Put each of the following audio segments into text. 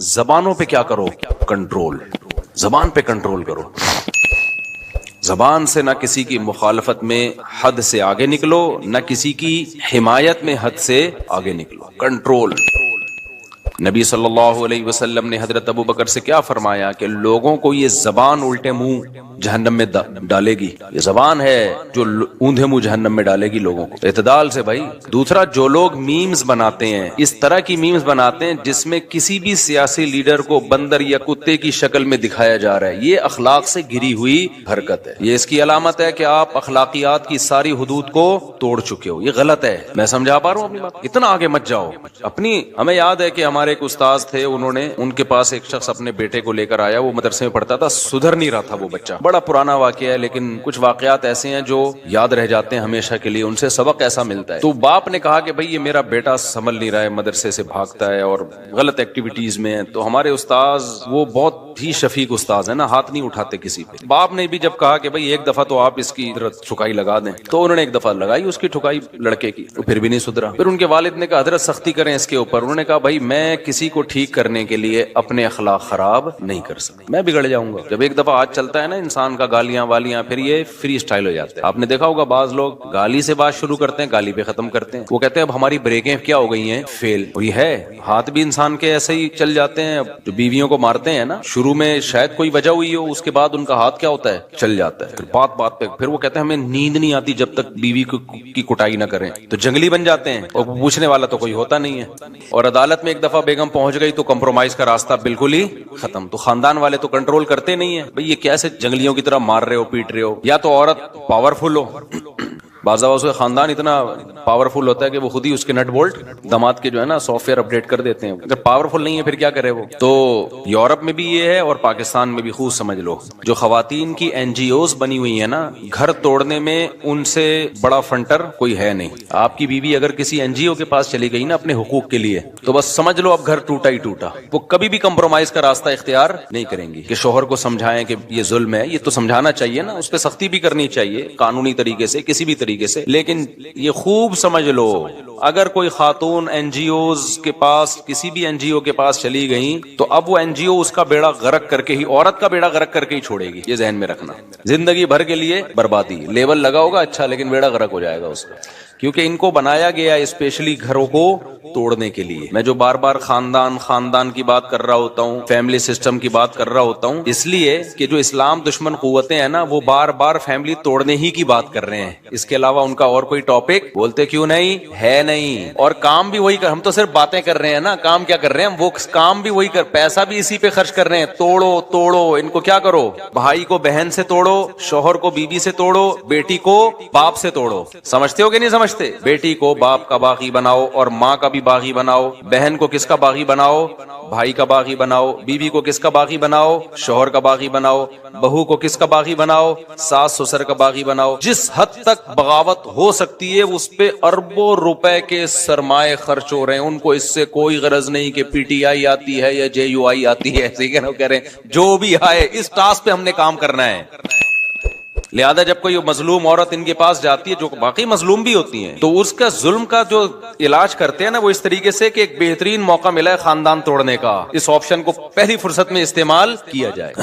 زبانوں پہ کیا کرو؟ کنٹرول. زبان پہ کنٹرول کرو. زبان سے نہ کسی کی مخالفت میں حد سے آگے نکلو، نہ کسی کی حمایت میں حد سے آگے نکلو. کنٹرول. نبی صلی اللہ علیہ وسلم نے حضرت ابو بکر سے کیا فرمایا کہ لوگوں کو یہ زبان الٹے منہ جہنم میں ڈالے گی. یہ زبان ہے جو اوندھے منہ جہنم میں ڈالے گی لوگوں کو. اعتدال سے بھائی. دوسرا، جو لوگ میمز بناتے ہیں، اس طرح کی میمز بناتے ہیں جس میں کسی بھی سیاسی لیڈر کو بندر یا کتے کی شکل میں دکھایا جا رہا ہے، یہ اخلاق سے گری ہوئی حرکت ہے. یہ اس کی علامت ہے کہ آپ اخلاقیات کی ساری حدود کو توڑ چکے ہو. یہ غلط ہے. میں سمجھا پا رہا ہوں اپنی بات؟ اتنا آگے مت جاؤ. ہمیں یاد ہے کہ ہمارے ایک استاذ تھے، ان کے پاس ایک شخص اپنے بیٹے کو لے کر آیا. وہ مدرسے میں پڑھتا تھا، سدھر نہیں رہا تھا وہ بچہ. بڑا پرانا واقعہ ہے، لیکن کچھ واقعات ایسے ہیں جو یاد رہ جاتے ہیں ہمیشہ کے لیے. ان سے سبق ایسا ملتا ہے. تو باپ نے کہا کہ بھائی یہ میرا بیٹا سنبھل نہیں رہا ہے، مدرسے سے بھاگتا ہے اور غلط ایکٹیویٹیز میں ہے. تو ہمارے استاذ وہ بہت ہی شفیق استاذ ہے نا، ہاتھ نہیں اٹھاتے کسی پہ. باپ نے بھی جب کہا کہ بھائی ایک دفعہ تو آپ اس کی ٹھکائی لگا دیں، تو انہوں نے ایک دفعہ لگائی اس کی ٹھکائی لڑکے کی. پھر بھی نہیں سدھرا. پھر ان کے والد نے کہا حضرت سختی کریں اس کے اوپر. انہوں نے کہا بھائی میں کسی کو ٹھیک کرنے کے لیے اپنے اخلاق خراب نہیں کر سکتا، میں بگڑ جاؤں گا. جب ایک دفعہ ہاتھ چلتا ہے نا انسان کا، گالیاں والیاں، پھر یہ فری اسٹائل ہو جاتا ہے. آپ نے دیکھا ہوگا بعض لوگ گالی سے بات شروع کرتے ہیں، گالی پہ ختم کرتے ہیں. وہ کہتے ہیں اب ہماری بریکیں کیا ہو گئی ہیں؟ فیل. اور یہ ہے، ہاتھ بھی انسان کے ایسے ہی چل جاتے ہیں. جو بیویوں کو مارتے ہیں نا، شروع میں شاید کوئی وجہ ہوئی ہو، اس کے بعد ان کا ہاتھ کیا ہوتا ہے؟ چل جاتا ہے. پھر بات بات پہ پھر وہ کہتے ہیں ہمیں نیند نہیں آتی جب تک بیوی کی کٹائی نہ کریں. تو جنگلی بن جاتے ہیں، اور پوچھنے والا تو کوئی ہوتا نہیں ہے. اور عدالت میں ایک دفعہ بیگم پہنچ گئی تو کمپرومائز کا راستہ بالکل ہی ختم. تو خاندان والے تو کنٹرول کرتے نہیں ہیں. بھئی یہ کیسے جنگلیوں کی طرح مار رہے ہو، پیٹ رہے ہو؟ یا تو عورت پاورفل ہو. بعض اوقات خاندان اتنا پاورفل ہوتا ہے کہ وہ خود ہی اس کے نٹ بولٹ داماد کے جو ہے نا سافٹ ویئر اپڈیٹ کر دیتے ہیں. اگر پاورفل نہیں ہے پھر کیا کرے وہ؟ تو یورپ میں بھی یہ ہے اور پاکستان میں بھی. خوب سمجھ لو، جو خواتین کی این جی اوز بنی ہوئی ہیں نا، گھر توڑنے میں ان سے بڑا فنٹر کوئی ہے نہیں. آپ کی بیوی اگر کسی این جی او کے پاس چلی گئی نا اپنے حقوق کے لیے، تو بس سمجھ لو اب گھر ٹوٹا ہی ٹوٹا. وہ کبھی بھی کمپرومائز کا راستہ اختیار نہیں کریں گی کہ شوہر کو سمجھائیں کہ یہ ظلم ہے. یہ تو سمجھانا چاہیے نا، اس پہ سختی بھی کرنی چاہیے قانونی طریقے سے، کسی بھی طریقے سے. لیکن یہ خوب سمجھ لو، اگر کوئی خاتون این جی اوز کے پاس، کسی بھی این جی او کے پاس چلی گئیں، تو اب وہ این جی او اس کا بیڑا غرق کر کے ہی، عورت کا بیڑا غرق کر کے ہی چھوڑے گی. یہ ذہن میں رکھنا. زندگی بھر کے لیے بربادی. لیبل لگا ہوگا اچھا، لیکن بیڑا غرق ہو جائے گا اس کا. کیونکہ ان کو بنایا گیا اسپیشلی گھروں کو توڑنے کے لیے. میں جو بار بار خاندان کی بات کر رہا ہوتا ہوں، فیملی سسٹم کی بات کر رہا ہوتا ہوں، اس لیے کہ جو اسلام دشمن قوتیں ہیں نا، وہ بار بار فیملی توڑنے ہی کی بات کر رہے ہیں. اس کے علاوہ ان کا اور کوئی ٹاپک بولتے کیوں نہیں ہے؟ نہیں. اور کام بھی وہی ہم تو صرف باتیں کر رہے ہیں نا، کام کیا کر رہے ہیں ہم؟ وہ کام بھی وہی پیسہ بھی اسی پہ خرچ کر رہے ہیں. توڑو ان کو. کیا کرو؟ بھائی کو بہن سے توڑو، شوہر کو بیوی سے توڑو، بیٹی کو باپ سے توڑو. سمجھتے ہو کہ نہیں سمجھتے؟ بیٹی کو باپ کا باغی بناؤ اور ماں کا بھی باغی بناؤ. بہن کو کس کا باغی بناؤ؟ بھائی کا باغی بناؤ. بیوی کو کس کا باغی بناؤ؟ شوہر کا باغی بناؤ. بہو کو کس کا باغی بناؤ؟ ساس سسر کا باغی بناؤ. جس حد تک بغاوت ہو سکتی ہے اس پہ اربوں روپے کے سرمائے خرچ ہو رہے ہیں. ان کو اس سے کوئی غرض نہیں کہ پی ٹی آئی آتی ہے یا جے یو آئی آتی ہے. ایسے کہہ رہے ہیں جو بھی آئے اس ٹاسک پہ ہم نے کام کرنا ہے. لہذا جب کوئی مظلوم عورت ان کے پاس جاتی ہے، جو باقی مظلوم بھی ہوتی ہیں، تو اس کا ظلم کا جو علاج کرتے ہیں نا، وہ اس طریقے سے کہ ایک بہترین موقع ملا ہے خاندان توڑنے کا، اس آپشن کو پہلی فرصت میں استعمال کیا جائے.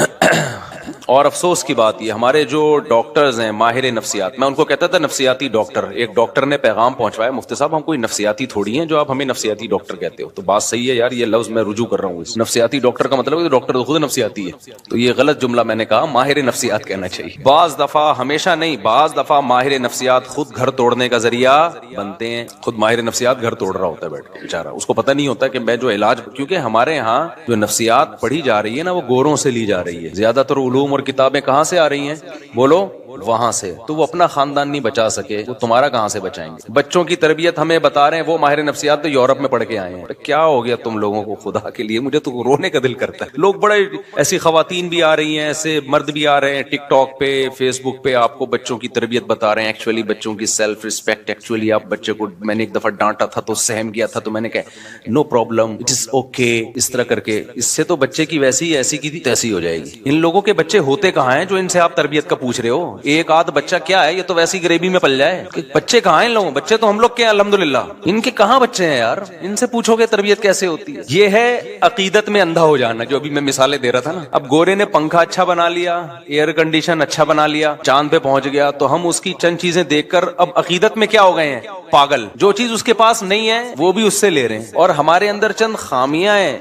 اور افسوس کی بات یہ، ہمارے جو ڈاکٹرز ہیں ماہر نفسیات، میں ان کو کہتا تھا نفسیاتی ڈاکٹر. ایک ڈاکٹر نے پیغام پہنچوایا، مفتی صاحب ہم کوئی نفسیاتی تھوڑی ہیں جو آپ ہمیں نفسیاتی ڈاکٹر کہتے ہو. تو بات صحیح ہے یار، یہ لفظ میں رجوع کر رہا ہوں. نفسیاتی ڈاکٹر کا مطلب ہے کہ ڈاکٹر تو خود نفسیاتی ہے. تو یہ غلط جملہ میں نے کہا، ماہر نفسیات کہنا چاہیے. بعض دفعہ، ہمیشہ نہیں، بعض دفعہ ماہر نفسیات خود گھر توڑنے کا ذریعہ بنتے ہیں. خود ماہر نفسیات گھر توڑ رہا ہوتا ہے بیٹھ کے بیچارہ. اس کو پتہ نہیں ہوتا کہ میں جو علاج، کیونکہ ہمارے ہاں جو نفسیات پڑھی جا رہی ہے نا، وہ گوروں سے لی جا رہی ہے. زیادہ تر علوم اور کتابیں کہاں سے آ رہی ہیں؟ بولو، وہاں سے. تو وہ اپنا خاندان نہیں بچا سکے، وہ تمہارا کہاں سے بچائیں گے؟ بچوں کی تربیت ہمیں بتا رہے ہیں وہ ماہر نفسیات تو یورپ میں پڑھ کے آئے ہیں. کیا ہو گیا تم لوگوں کو خدا کے لیے؟ مجھے تو رونے کا دل کرتا ہے. لوگ بڑے ایسی خواتین بھی آ رہی ہیں، ایسے مرد بھی آ رہے ہیں ٹک ٹاک پہ، فیس بک پہ، آپ کو بچوں کی تربیت بتا رہے ہیں. ایکچولی بچوں کی سیلف ریسپیکٹ، ایکچولی آپ بچے کو، میں نے ایک دفعہ ڈانٹا تھا تو سہم گیا تھا، تو میں نے کہا no problem, it is okay, اس طرح کر کے. اس سے تو بچے کی ویسی ایسی کی تھی تیسی ہو جائے گی. ان لوگوں کے بچے ہوتے کہاں ہیں جو ان سے آپ تربیت کا پوچھ رہے ہو؟ ایک آدھ بچہ کیا ہے, یہ تو ویسی غریبی میں پل جائے. بچے کہاں ہیں ان لوگوں, بچے تو ہم لوگ کے ہیں الحمدللہ, ان کے کہاں بچے ہیں یار, ان سے پوچھو گے تربیت کیسے ہوتی ہے. یہ ہے عقیدت میں اندھا ہو جانا, جو ابھی میں مثالیں دے رہا تھا نا. اب گورے نے پنکھا اچھا بنا لیا, ایئر کنڈیشن اچھا بنا لیا, چاند پہ پہنچ گیا, تو ہم اس کی چند چیزیں دیکھ کر اب عقیدت میں کیا ہو گئے ہیں, پاگل. جو چیز اس کے پاس نہیں ہے وہ بھی اس سے لے رہے ہیں, اور ہمارے اندر چند خامیاں ہیں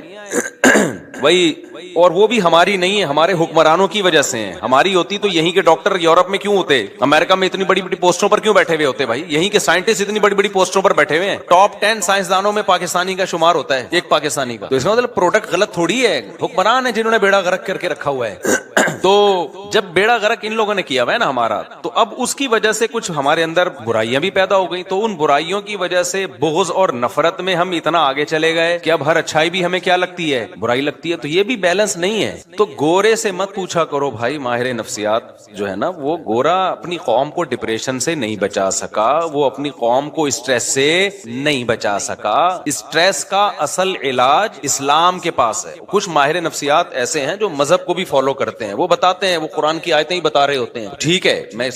وہی, اور وہ بھی ہماری نہیں ہے, ہمارے حکمرانوں کی وجہ سے ہیں. ہماری ہوتی تو یہیں کے ڈاکٹر یورپ میں کیوں ہوتے, امریکہ میں اتنی بڑی بڑی پوسٹوں پر کیوں بیٹھے ہوئے ہوتے بھائی, یہیں کے سائنٹسٹ اتنی بڑی بڑی پوسٹوں پر بیٹھے ہوئے ہیں. ٹاپ 10 سائنسدانوں میں پاکستانی کا شمار ہوتا ہے, ایک پاکستانی کا. تو اس کا مطلب پروڈکٹ غلط تھوڑی ہے, حکمران ہے جنہوں نے بیڑا غرق کر کے رکھا ہوا ہے. تو جب بیڑا غرق ان لوگوں نے کیا ہوا ہے نا ہمارا, تو اب اس کی وجہ سے کچھ ہمارے اندر برائیاں بھی پیدا ہو گئی. تو ان برائیوں کی وجہ سے بغض اور نفرت میں ہم اتنا آگے چلے گئے کہ اب ہر اچھائی بھی ہمیں کیا لگتی ہے, برائی لگتی ہے. تو یہ بھی بیلنس نہیں ہے. تو گورے سے مت پوچھا کرو بھائی, ماہر نفسیات جو ہے نا, وہ گورا اپنی قوم کو ڈپریشن سے نہیں بچا سکا, وہ اپنی قوم کو اسٹریس سے نہیں بچا سکا. اسٹریس کا اصل علاج اسلام کے پاس ہے. کچھ ماہر نفسیات ایسے ہیں جو مذہب کو بھی فالو کرتے ہیں, وہ بتاتے ہیں, وہ قرآن کی آیتیں ہی بتا رہے ہوتے ہیں. ٹھیک ہے, میں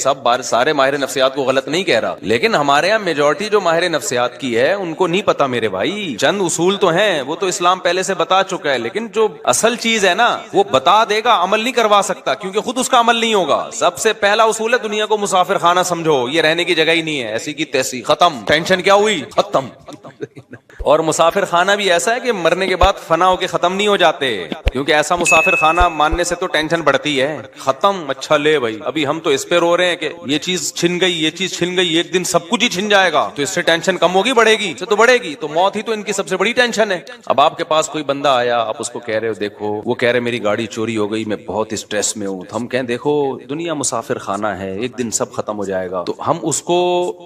سارے ماہر نفسیات کو غلط نہیں کہہ رہا, لیکن ہمارے یہاں میجورٹی جو ماہر نفسیات کی ہے ان کو نہیں پتا میرے بھائی. چند اصول تو ہیں, وہ تو اسلام پہلے سے بتا چکا ہے, لیکن جو اصل چیز ہے نا وہ بتا دے گا, عمل نہیں کروا سکتا کیونکہ خود اس کا عمل نہیں ہوگا. سب سے پہلا اصول ہے دنیا کو مسافر خانہ سمجھو, یہ رہنے کی جگہ ہی نہیں ہے, ایسی کی تیسی, ختم. ٹینشن کیا ہوئی, ختم. اور مسافر خانہ بھی ایسا ہے کہ مرنے کے بعد فنا ہو کے ختم نہیں ہو جاتے, کیونکہ ایسا مسافر خانہ ماننے سے تو ٹینشن بڑھتی ہے. ختم, اچھا لے بھائی, ابھی ہم تو اس پہ رو رہے ہیں کہ یہ چیز چھن گئی, یہ چیز چھن گئی, ایک دن سب کچھ ہی چھن جائے گا, تو اس سے ٹینشن کم ہوگی بڑھے گی, سے تو بڑھے گی. تو موت ہی تو ان کی سب سے بڑی ٹینشن ہے. اب آپ کے پاس کوئی بندہ آیا, آپ اس کو کہہ رہے ہو دیکھو, وہ کہہ رہے میری گاڑی چوری ہو گئی, میں بہت اسٹریس میں ہوں. تو ہم کہیں دیکھو دنیا مسافر خانہ ہے, ایک دن سب ختم ہو جائے گا. تو ہم اس کو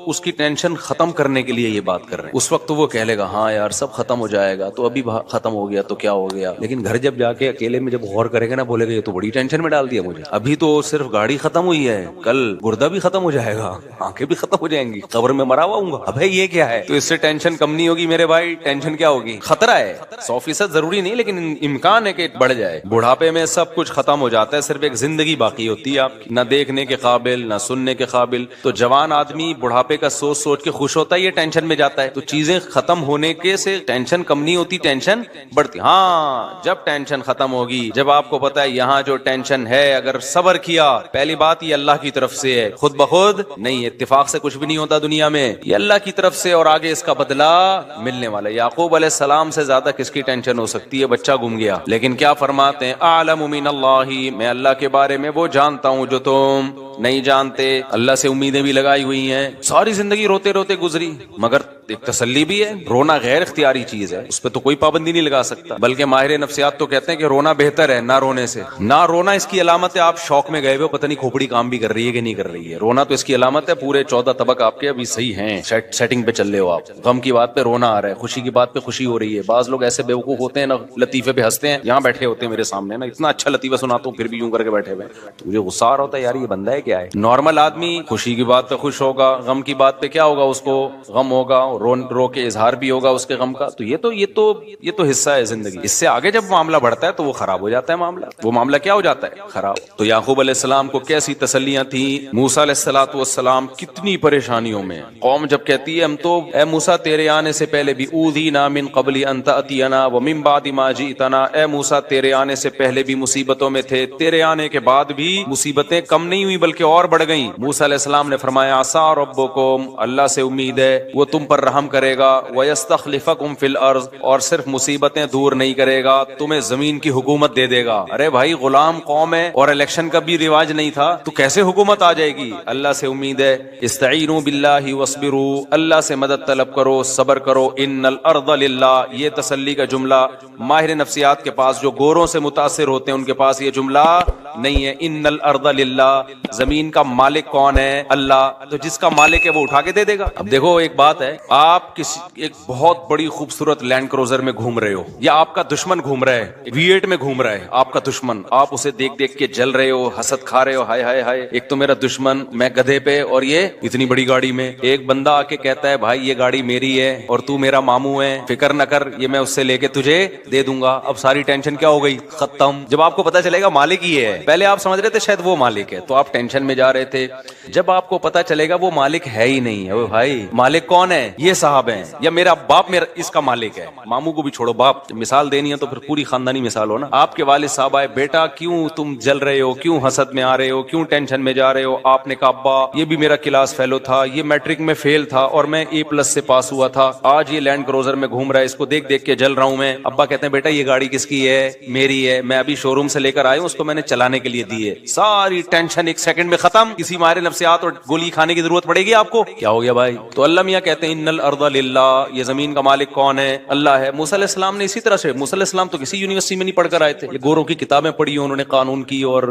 اس کی ٹینشن ختم کرنے کے لیے یہ بات کر رہے ہیں. اس وقت تو وہ کہہ لے گا ہاں یار سب ختم ہو جائے گا, تو ابھی ختم ہو گیا تو کیا ہو گیا, لیکن گھر جب جا کے اکیلے میں جب غور کرے گا نا, بولے گا یہ تو بڑی ٹینشن میں ڈال دیا مجھے. ابھی تو صرف گاڑی ختم ہوئی ہے, کل گردہ بھی ختم ہو جائے گا, آنکھیں بھی ختم ہو جائیں گی, قبر میں مرا ہوا ہوں گا. ابے یہ کیا ہے, تو اس سے ٹینشن کم نہیں ہوگی میرے بھائی. ٹینشن کیا ہوگی, خطرہ ہے, 100% ضروری نہیں, لیکن امکان ہے کہ بڑھ جائے. بڑھاپے میں سب کچھ ختم ہو جاتا ہے, صرف ایک زندگی باقی ہوتی ہے آپ کی, نہ دیکھنے کے قابل نہ سننے کے قابل. تو جوان آدمی بڑھاپے کا سوچ سوچ کے خوش ہوتا ہے, یہ ٹینشن میں جاتا ہے. تو چیزیں ختم ہونے کے سے ٹینشن کم نہیں ہوتی, ٹینشن بڑھتی. ہاں جب ٹینشن ختم ہوگی, جب آپ کو پتا ہے یہاں جو ٹینشن ہے, اگر صبر کیا, پہلی بات یہ اللہ کی طرف سے ہے, خود بخود نہیں, اتفاق سے کچھ بھی نہیں ہوتا دنیا میں, یہ اللہ کی طرف سے, اور آگے اس کا بدلہ ملنے والا. یعقوب علیہ السلام سے زیادہ کس کی ٹینشن ہو سکتی ہے, بچہ گم گیا, لیکن کیا فرماتے ہیں, اعلم من اللہ, میں اللہ کے بارے میں وہ جانتا ہوں جو تم نہیں جانتے. اللہ سے امیدیں بھی لگائی ہوئی ہیں, ساری زندگی روتے روتے گزری, مگر ایک تسلی بھی ہے, رونا غیر اختیاری چیز ہے, اس پہ تو کوئی پابندی نہیں لگا سکتا. بلکہ ماہر نفسیات تو کہتے ہیں کہ رونا بہتر ہے نہ رونے سے. نہ رونا اس کی علامت ہے آپ شوق میں گئے ہوئے, پتہ نہیں کھوپڑی کام بھی کر رہی ہے کہ نہیں کر رہی ہے. رونا تو اس کی علامت ہے پورے 14 طبق آپ کے ابھی صحیح ہیں, سیٹنگ پہ چل رہے ہو آپ. غم کی بات پہ رونا آ رہا ہے, خوشی کی بات پہ خوشی ہو رہی ہے. بعض لوگ ایسے بیوقوف ہوتے ہیں نا, لطیفے پہ ہنستے ہیں, یہاں بیٹھے ہوتے ہیں میرے سامنے نا, اتنا اچھا لطیفہ سناتا ہوں پھر بھی یوں کر کے بیٹھے ہوئے, مجھے غصہ آ رہا ہوتا ہے یار یہ بندہ ہے کیا ہے. نارمل آدمی خوشی کی بات پہ خوش ہوگا, غم کی بات پہ کیا ہوگا, اس کو غم ہوگا, رو کے اظہار بھی ہوگا اس کے غم کا. تو یہ تو حصہ ہے زندگی. اس سے آگے جب معاملہ بڑھتا ہے تو وہ خراب ہو جاتا ہے معاملہ, وہ معاملہ کیا ہو جاتا ہے, خراب. تو یعقوب علیہ السلام کو کیسی تسلیاں تھیں, موسیٰ علیہ الصلوۃ والسلام کتنی پریشانیوں میں. قوم جب کہتی ہے ہم تو اے موسیٰ تیرے آنے سے پہلے بھی اوذینا من قبل ان تأتینا ومن بعد ما جئتنا, اے موسیٰ تیرے آنے سے پہلے بھی مصیبتوں میں تھے, تیرے آنے کے بعد بھی مصیبتیں کم نہیں ہوئی بلکہ اور بڑھ گئیں. موسیٰ علیہ السلام نے فرمایا عسیٰ ربکم, اللہ سے امید ہے وہ تم پر رحم کرے گا, ویستخلفکم فی الارض, اور صرف مصیبتیں دور نہیں کرے گا, تمہیں زمین کی حکومت دے دے گا. ارے بھائی غلام قوم ہے اور الیکشن کا بھی رواج نہیں تھا, تو کیسے حکومت آ جائے گی. اللہ سے امید ہے. استعینوا باللہ واصبروا, اللہ سے مدد طلب کرو, صبر کرو. ان الارض للہ, یہ تسلی کا جملہ ماہر نفسیات کے پاس جو گوروں سے متاثر ہوتے ہیں ان کے پاس یہ جملہ نہیں ہے. ان الارض للہ, زمین کا مالک کون ہے, اللہ, تو جس کا مالک ہے وہ اٹھا کے دے دے گا. اب دیکھو ایک بات ہے, آپ کسی ایک بہت بہت بڑی خوبصورت لینڈ کروزر میں گھوم رہے ہو, یا آپ کا دشمن گھوم رہا ہے V8 میں گھوم رہا ہے, آپ کا دشمن, آپ اسے دیکھ دیکھ کے جل رہے ہو, حسد کھا رہے ہو, ہائے ہائے ہائے ایک تو میرا دشمن, میں گدھے پہ اور یہ اتنی بڑی گاڑی میں. ایک بندہ آ کے کہتا ہے بھائی یہ گاڑی میری ہے اور تو میرا ماموں ہے, فکر نہ کر, یہ میں اس سے لے کے تجھے دے دوں گا. اب ساری ٹینشن کیا ہو گئی, ختم. جب آپ کو پتا چلے گا مالک یہ ہے, پہلے آپ سمجھ رہے تھے شاید وہ مالک ہے تو آپ ٹینشن میں جا رہے تھے. جب آپ کو پتا چلے گا وہ مالک ہے ہی نہیں ہے, بھائی مالک کون ہے, یہ صاحب ہیں, یا میرا باپ میرا اس کا مالک ہے. ماموں کو بھی چھوڑو, باپ مثال دینی ہے تو پھر پوری خاندانی مثال ہو نا. آپ کے والد صاحب آئے, بیٹا کیوں تم جل رہے ہو, کیوں حسد میں آ رہے ہو, کیوں ٹینشن میں جا رہے ہو. آپ نے کہا ابا یہ بھی میرا کلاس فیلو تھا, یہ میٹرک میں فیل تھا اور میں A+ سے پاس ہوا تھا, آج یہ لینڈ کروزر میں گھوم رہا ہے, اس کو دیکھ دیکھ کے جل رہا ہوں میں. ابا کہتے ہیں بیٹا یہ گاڑی کس کی ہے, میری ہے, میں ابھی شو روم سے لے کر آیا ہوں, اس کو میں نے چلانے کے لیے دی ہے. ساری ٹینشن ایک سیکنڈ میں ختم. کسی مارے نفسیات اور گولی کھانے کی ضرورت پڑے گی آپ کو, کیا ہو گیا بھائی. تو اللہ میاں کہتے ہیں ان الارض للہ, یہ زمین کا مالک کون ہے, اللہ ہے. موسیٰ علیہ السلام نے اسی طرح سے, موسیٰ علیہ السلام تو کسی یونیورسٹی میں نہیں پڑھ کر آئے تھے, یہ گوروں کی کتابیں پڑھی, انہوں نے قانون کی اور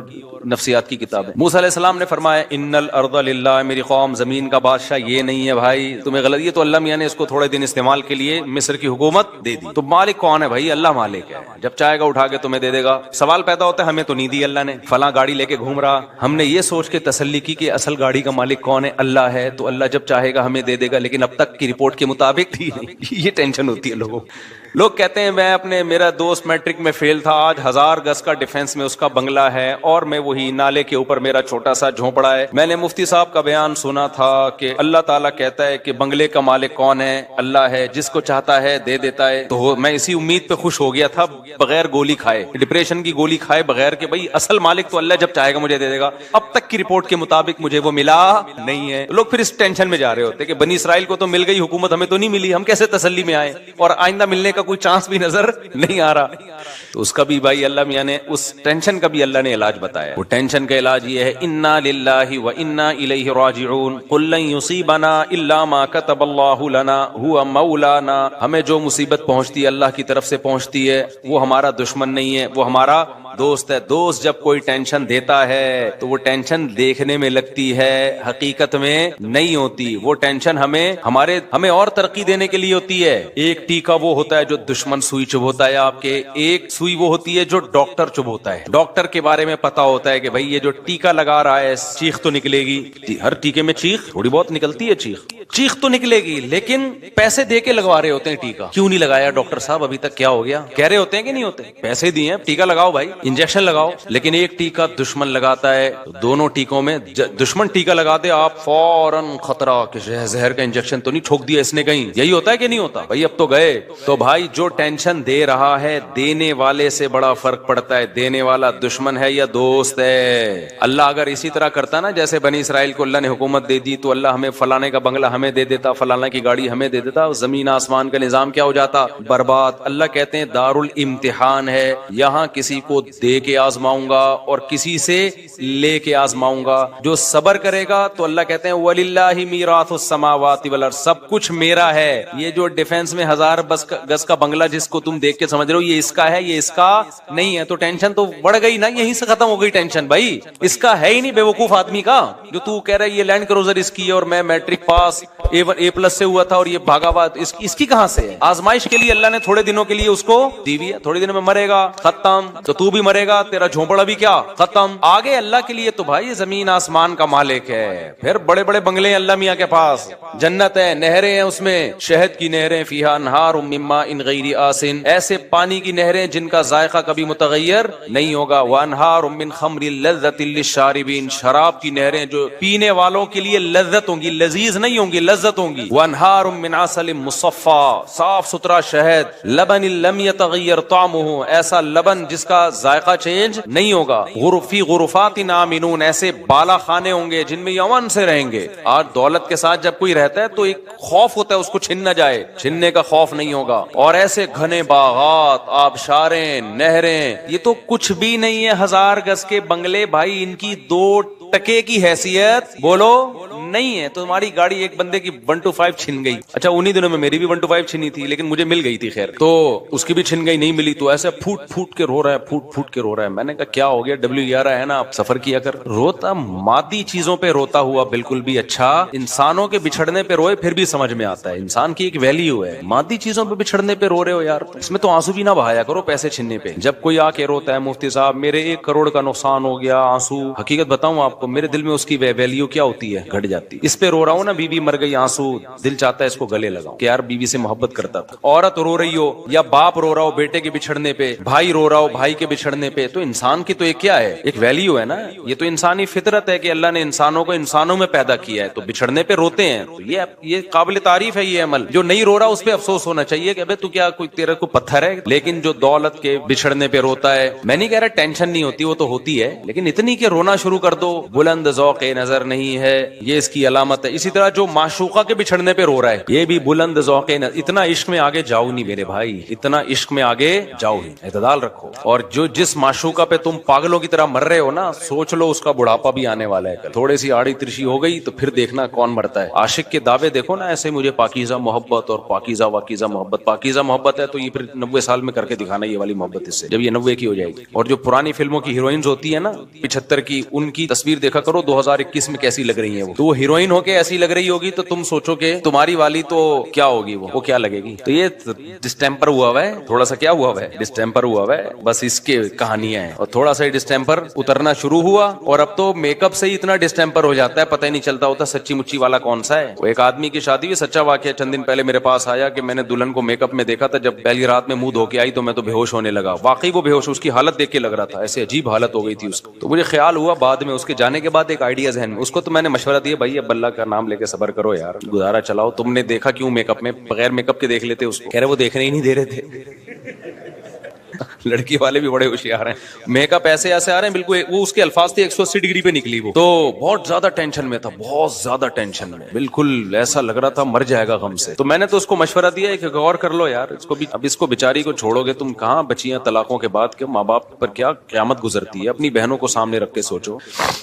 نفسیات کی کتابیں. موسیٰ علیہ السلام نے فرمایا ان الارض للہ, میری قوم زمین کا بادشاہ یہ نہیں ہے بھائی, تمہیں غلط. یہ تو اللہ میاں نے اس کو تھوڑے دن استعمال کے لیے مصر کی حکومت دے دی. تو مالک کون ہے بھائی, اللہ مالک ہے, جب چاہے گا اٹھا کے تمہیں دے دے گا. سوال پیدا ہوتا ہے ہمیں تو نہیں دی اللہ نے, فلاں گاڑی لے کے گھوم رہا, ہم نے یہ سوچ کے تسلی کی کہ اصل گاڑی کا مالک کون ہے, اللہ ہے, تو اللہ جب چاہے گا ہمیں دے دے گا, لیکن اب تک کی رپورٹ کے مطابق تھی نہیں. یہ ٹینشن ہوتی ہے لوگوں. لوگ کہتے ہیں میں میرا دوست میٹرک میں فیل تھا, آج 1000 گز کا ڈیفنس میں اس کا بنگلہ ہے اور میں وہی نالے کے اوپر میرا چھوٹا سا جھونپڑا ہے. میں نے مفتی صاحب کا بیان سنا تھا کہ اللہ تعالیٰ کہتا ہے کہ بنگلے کا مالک کون ہے, اللہ ہے, جس کو چاہتا ہے دے دیتا ہے. تو میں اسی امید پہ خوش ہو گیا تھا بغیر گولی کھائے, ڈپریشن کی گولی کھائے بغیر, کہ بھائی اصل مالک تو اللہ جب چاہے گا مجھے دے دے گا. اب تک کی رپورٹ کے مطابق مجھے وہ ملا نہیں ہے. لوگ پھر اس ٹینشن میں جا رہے ہوتے کہ بنی اسرائیل کو تو مل گئی حکومت, ہمیں تو نہیں ملی, ہم کیسے تسلی میں آئے, اور آئندہ ملنے کا کوئی چانس بھی نظر نہیں آ رہا. تو اس کا بھی بھائی اللہ میاں نے, اس ٹینشن کا بھی اللہ نے علاج بتایا. وہ ٹینشن کا علاج یہ ہے, انا للہ و انا الیہ راجعون, قل لن یصیبنا الا ما کتب اللہ لنا هو مولانا. ہمیں جو مصیبت پہنچتی ہے اللہ کی طرف سے پہنچتی ہے, وہ ہمارا دشمن نہیں ہے, وہ ہمارا دوست ہے. دوست جب کوئی ٹینشن دیتا ہے تو وہ ٹینشن دیکھنے میں لگتی ہے, حقیقت میں نہیں ہوتی. وہ ٹینشن ہمیں اور ترقی دینے کے لیے ہوتی ہے. ایک ٹیکا وہ ہوتا ہے جو دشمن سوئی چبھوتا ہے آپ کے, ایک سوئی وہ ہوتی ہے جو ڈاکٹر چبھوتا ہے. ڈاکٹر کے بارے میں پتا ہوتا ہے کہ بھائی یہ جو ٹیکا لگا رہا ہے چیخ تو نکلے گی, ہر ٹیکے میں چیخ تھوڑی بہت نکلتی ہے, چیخ تو نکلے گی, لیکن پیسے دے کے لگوا رہے ہوتے ہیں ٹیکا. کیوں نہیں لگایا ڈاکٹر صاحب ابھی تک, کیا ہو گیا, کہہ رہے ہوتے ہیں کہ نہیں ہوتے, پیسے دیے ہیں ٹیکا لگاؤ بھائی, انجیکشن لگاؤ. لیکن ایک ٹیکا دشمن لگاتا ہے, دونوں ٹیکوں میں دشمن ٹیکا لگا دے, آپ فوراً خطرہ کہ زہر کا انجیکشن تو نہیں ٹھوک دیا اس نے کہیں. یہی ہوتا ہے کہ نہیں ہوتا بھائی, اب تو گئے. تو بھائی جو ٹینشن دے رہا ہے, دینے والے سے بڑا فرق پڑتا ہے, دینے والا دشمن ہے یا دوست ہے. اللہ اگر اسی طرح کرتا نا جیسے بنی اسرائیل کو اللہ نے حکومت دے دی, تو اللہ ہمیں فلانے کا بنگلہ ہمیں دے دیتا, فلانے کی گاڑی ہمیں دے دیتا, زمین آسمان کا نظام کیا ہو جاتا, برباد. اللہ کہتے ہیں دار الامتحان ہے, یہاں کسی کو دے کے آزماؤں گا اور کسی سے لے کے آزماؤں گا. جو صبر کرے گا تو اللہ کہتے ہیں وَلِلَّهِ مِيرَاثُ السَّمَاوَاتِ وَالْأَرْضِ, سب کچھ میرا ہے. یہ جو ڈیفنس میں 1000 گز کا بنگلہ جس کو تم دیکھ کے سمجھ رہے ہو یہ اس کا ہے, یہ اس کا نہیں ہے, تو ٹینشن تو بڑھ گئی نا, یہیں سے ختم ہو گئی ٹینشن. بھائی اس کا ہے ہی نہیں, بے وقوف آدمی کا, جو تو کہہ رہا ہے یہ لینڈ کروزر اس کی ہے اور میں میٹرک پاس A+ سے ہوا تھا اور یہ بھاگا ہوا, اس کی کہاں سے ہے. آزمائش کے لیے اللہ نے تھوڑے دنوں کے لیے اس کو دی ہوئی ہے, تھوڑے دنوں میں مرے گا, ختم. تو بھی مرے گا, تیرا جھونپڑا بھی کیا, ختم. آگے اللہ کے لیے تو بھائی زمین آسمان کا مالک ہے, پھر بڑے بڑے بنگلے ہیں اللہ میاں کے پاس, جنت ہے, نہریں ہیں اس میں, شہد کی نہریں, فیہا انہار من ماء غیر آسن, ایسے پانی کی نہریں جن کا ذائقہ کبھی متغیر نہیں ہوگا. وانہار من خمر لذۃ للشاربین, شراب کی نہریں جو پینے والوں کے لیے لذت ہوں گی, لذیذ نہیں ہوں گی, لذت ہوں گی. وانہار من عسل مصفا, صاف ستھرا شہد. لبن لم يتغیر طعمه, ایسا لبن جس کا ذائقہ چینج نہیں ہوگا. غرفی غرفات آمنون, ایسے بالا خانے ہوں گے جن میں یمن سے رہیں گے. آج دولت کے ساتھ جب کوئی رہتا ہے تو ایک خوف ہوتا ہے اس کو چھن نہ جائے, چھننے کا خوف نہیں ہوگا. اور ایسے گھنے باغات, آبشاریں, نہریں, یہ تو کچھ بھی نہیں ہے. 1000 گز کے بنگلے بھائی, ان کی 2 ٹکے کی حیثیت بولو نہیں ہے, تو تمہاری گاڑی ایک بندے کی 125 چھن گئی. اچھا انہی دنوں میں میری بھی 125 چھنی تھی, لیکن مجھے مل گئی تھی, خیر تو اس کی بھی چھن گئی, نہیں ملی, تو ایسے پھوٹ پھوٹ کے رو رہا ہے, پھوٹ پھوٹ کے رو رہا ہے. میں نے کہا کیا ہو گیا, W11 ہے نا, آپ سفر کیا کر. روتا مادی چیزوں پہ روتا ہوا بالکل بھی اچھا, انسانوں کے بچھڑنے پہ روئے پھر بھی سمجھ میں آتا ہے, انسان کی ایک ویلیو ہے. مادی چیزوں پہ بچھڑنے پہ رو رہے ہو یار, اس میں تو آنسو بھی نہ بہایا کرو پیسے چھننے پہ. جب کوئی آ کے روتا ہے مفتی صاحب میرے 1 کروڑ کا نقصان ہو گیا, آنسو, حقیقت بتاؤں آپ کو, میرے دل میں اس کی ویلیو کیا ہوتی ہے, گھٹ جاتی. اس پہ رو رہا ہوں نا, بیوی مر گئی, آنسو, دل چاہتا ہے اس کو گلے لگاؤں کہ یار بیوی سے محبت کرتا تھا. عورت رو رہی ہو یا باپ رو رہا ہو بیٹے کے بچھڑنے پہ, بھائی رو رہا ہو بھائی کے بچھڑنے پہ, تو انسان کی تو ایک کیا ہے, ایک ویلیو ہے نا. یہ تو انسانی فطرت ہے کہ اللہ نے انسانوں کو انسانوں میں پیدا کیا ہے, تو بچھڑنے پہ روتے ہیں. تو یہ قابل تعریف ہے یہ عمل. جو نہیں رو رہا اس پہ افسوس ہونا چاہیے کہ ابے تو کیا کوئی تیرا کو پتھر ہے. لیکن جو دولت کے بچھڑنے پہ روتا ہے, میں نہیں کہہ رہا ٹینشن نہیں ہوتی, وہ تو ہوتی ہے, لیکن اتنی کہ رونا شروع کر دو, بلند ذوق نظر نہیں ہے, یہ اس کی علامت ہے. اسی طرح جو معشوقہ کے بچھڑنے پہ رو رہا ہے, یہ بھی بلند ذوق نظر. اتنا عشق میں آگے جاؤ نہیں میرے بھائی, اتنا عشق میں آگے جاؤ ہی, اعتدال رکھو. اور جو جس معشوقہ پہ تم پاگلوں کی طرح مر رہے ہو نا, سوچ لو اس کا بڑھاپا بھی آنے والا ہے. تھوڑی سی آڑی ترشی ہو گئی تو پھر دیکھنا کون مرتا ہے. عاشق کے دعوے دیکھو نا ایسے, مجھے پاکیزہ محبت اور پاکیزہ واکیزہ محبت. پاکیزہ محبت ہے تو یہ پھر 90 سال میں کر کے دکھانا یہ والی محبت, اس سے جب یہ 90 کی ہو جائے گی. اور جو پرانی فلموں کی ہیروئنز ہوتی ہے نا 75 کی, ان کی تصویر دیکھا کرو 2021 میں کیسی لگ رہی ہیں. وہ ہیروئن ہو کے ایسی لگ رہی ہوگی تو تم سوچو کہ تمہاری والی تو کیا ہوگی, وہ کیا لگے گی. تو یہ ڈسٹیمپر ہوا ہے تھوڑا سا, کیا ہوا ہے, ڈسٹیمپر ہوا ہے, بس اس کے کہانیاں ہیں. اور تھوڑا سا ڈسٹیمپر اترنا شروع ہوا, اور اب تو میک اپ سے ہی اتنا ڈسٹیمپر ہو جاتا ہے پتہ ہی نہیں چلتا ہوتا سچی مچی والا کون سا ہے. وہ ایک آدمی کی شادی ہوئی, سچا واقعہ, چند دن پہلے میرے پاس آیا کہ میں نے دلہن کو میک اپ میں دیکھا تھا, جب پہلی رات میں منہ دھو کے آئی تو میں تو بے ہوش ہونے لگا. واقعی وہ بے ہوش, اس کی حالت دیکھ کے لگ رہا تھا ایسے عجیب حالت ہو گئی تھی اس کی. تو مجھے خیال ہوا بعد میں, اس کے جانے کے بعد ایک آئیڈیا ذہن میں, اس کو تو میں نے مشورہ دیا, بھائی اب اللہ کا نام لے کے صبر کرو یار, گزارا چلاؤ. تم نے دیکھا کیوں میک اپ میں, بغیر میک اپ کے دیکھ لیتے اس کو. کہہ رہے وہ دیکھنے ہی نہیں دے رہے تھے. لڑکی والے بھی بڑے ہوشیار ہیں, میک اپ ایسے ایسے آ رہے ہیں بالکل, وہ اس کے الفاظ تھے 180 ڈگری پہ نکلی. وہ تو بہت زیادہ ٹینشن میں تھا, بہت زیادہ ٹینشن میں, بالکل ایسا لگ رہا تھا مر جائے گا غم سے. تو میں نے تو اس کو مشورہ دیا کہ غور کر لو یار, اس کو بھی, اب اس کو بیچاری کو چھوڑو گے تم, کہاں بچیاں طلاقوں کے بعد کے ماں باپ پر کیا قیامت گزرتی ہے, اپنی بہنوں کو سامنے رکھ کے سوچو.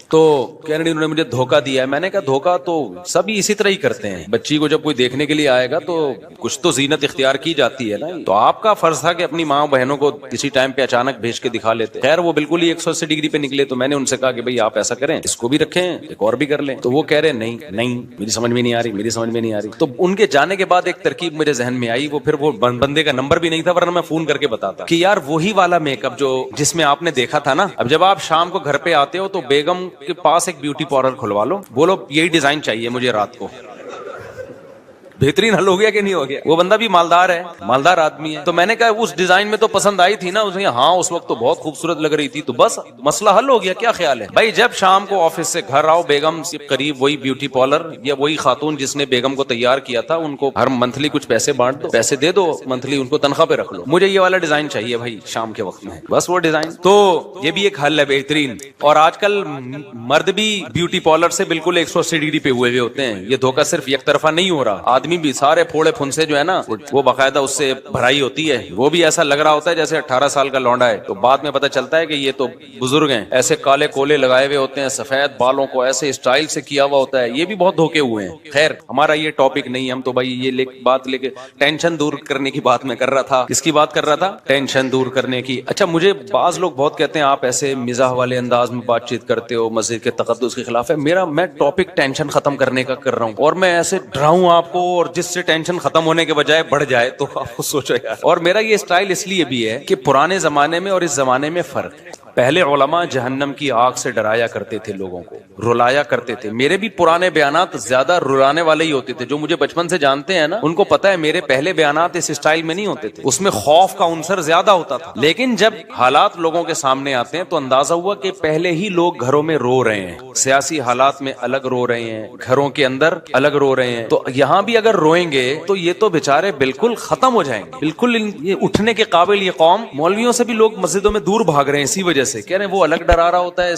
تو کہنے انہوں نے مجھے دھوکہ دیا ہے. میں نے کہا دھوکہ تو سبھی اسی طرح ہی کرتے ہیں, بچی کو جب کوئی دیکھنے کے لیے آئے گا تو کچھ تو زینت اختیار کی جاتی ہے نا. تو آپ کا فرض تھا کہ اپنی ماں بہنوں کو کسی ٹائم پہ اچانک بھیج کے دکھا لیتے. خیر وہ بالکل ہی 180 ڈگری پہ نکلے. تو میں نے ان سے کہا کہ بھئی آپ ایسا کریں, اس کو بھی رکھیں, ایک اور بھی کر لیں. تو وہ کہہ رہے نہیں میری سمجھ میں نہیں آ رہی. تو ان کے جانے کے بعد ایک ترکیب میرے ذہن میں آئی, وہ پھر وہ بندے کا نمبر بھی نہیں تھا, ورنہ میں فون کر کے بتاتا کہ یار وہی والا میک اپ جو جس میں آپ نے دیکھا تھا نا, اب جب آپ شام کو گھر پہ آتے ہو تو بیگم کے پاس ایک بیوٹی پارلر کھلوا لو, بولو یہی ڈیزائن چاہیے مجھے رات کو. بہترین حل ہو گیا کہ نہیں ہو گیا. وہ بندہ بھی مالدار ہے, مالدار آدمی ہے. تو میں نے کہا اس ڈیزائن میں تو پسند آئی تھی نا, اس نے ہاں اس وقت تو بہت خوبصورت لگ رہی تھی, تو بس مسئلہ حل ہو گیا. کیا خیال ہے بھائی, جب شام کو آفس سے گھر آؤ, بیگم سے قریب وہی بیوٹی پارلر یا وہی خاتون جس نے بیگم کو تیار کیا تھا, ان کو ہر منتھلی کچھ پیسے بانٹ دو, پیسے دے دو منتھلی, ان کو تنخواہ پہ رکھ لو, مجھے یہ والا ڈیزائن چاہیے بھائی شام کے وقت میں, بس وہ ڈیزائن. تو یہ بھی ایک حل ہے بہترین. اور آج کل مرد بھی بیوٹی پارلر سے بالکل 180 ڈگری پہ ہوئے ہوتے ہیں. یہ دھوکہ صرف یک طرفہ نہیں ہو رہا, آدمی بھی سارے پھوڑے پھنسے جو ہے نا, وہ باقاعدہ اس سے بھرائی ہوتی ہے. وہ بھی ایسا لگ رہا ہوتا ہے جیسے 18 سال کا لونڈا ہے, تو بعد میں پتہ چلتا ہے کہ یہ تو بزرگ ہیں. ایسے کالے کولے لگائے ہوئے ہوتے ہیں, سفید بالوں کو ایسے اسٹائل سے کیا ہوا ہوتا ہے. یہ بھی بہت دھوکے ہوئے ہیں. خیر ہمارا یہ ٹاپک نہیں, ہم تو بھائی یہ بات لے کے ٹینشن دور کرنے کی بات میں کر رہا تھا. کس کی بات کر رہا تھا؟ ٹینشن دور کرنے کی. اچھا مجھے بعض لوگ بہت کہتے ہیں آپ ایسے مزاح والے انداز میں بات چیت کرتے ہو, مسجد کے تقدس کے خلاف ہے. میں ٹاپک ٹینشن ختم کرنے کا کر رہا ہوں, اور میں ایسے ڈراؤں آپ کو, اور جس سے ٹینشن ختم ہونے کے بجائے بڑھ جائے, تو آپ کو سوچو یار. اور میرا یہ اسٹائل اس لیے بھی ہے کہ پرانے زمانے میں اور اس زمانے میں فرق ہے. پہلے علماء جہنم کی آگ سے ڈرایا کرتے تھے, لوگوں کو رلایا کرتے تھے. میرے بھی پرانے بیانات زیادہ رلانے والے ہی ہوتے تھے. جو مجھے بچپن سے جانتے ہیں نا, ان کو پتا ہے میرے پہلے بیانات اس اسٹائل میں نہیں ہوتے تھے, اس میں خوف کا عنصر زیادہ ہوتا تھا. لیکن جب حالات لوگوں کے سامنے آتے ہیں تو اندازہ ہوا کہ پہلے ہی لوگ گھروں میں رو رہے ہیں, سیاسی حالات میں الگ رو رہے ہیں, گھروں کے اندر الگ رو رہے ہیں. تو یہاں بھی اگر روئیں گے تو یہ تو بیچارے بالکل ختم ہو جائیں گے, بالکل یہ اٹھنے کے قابل. یہ قوم, مولویوں سے بھی لوگ مسجدوں میں دور بھاگ رہے ہیں اسی وجہ وجہ سے کہہ رہے ہیں وہ الگ ڈرا رہا ہوتا ہے,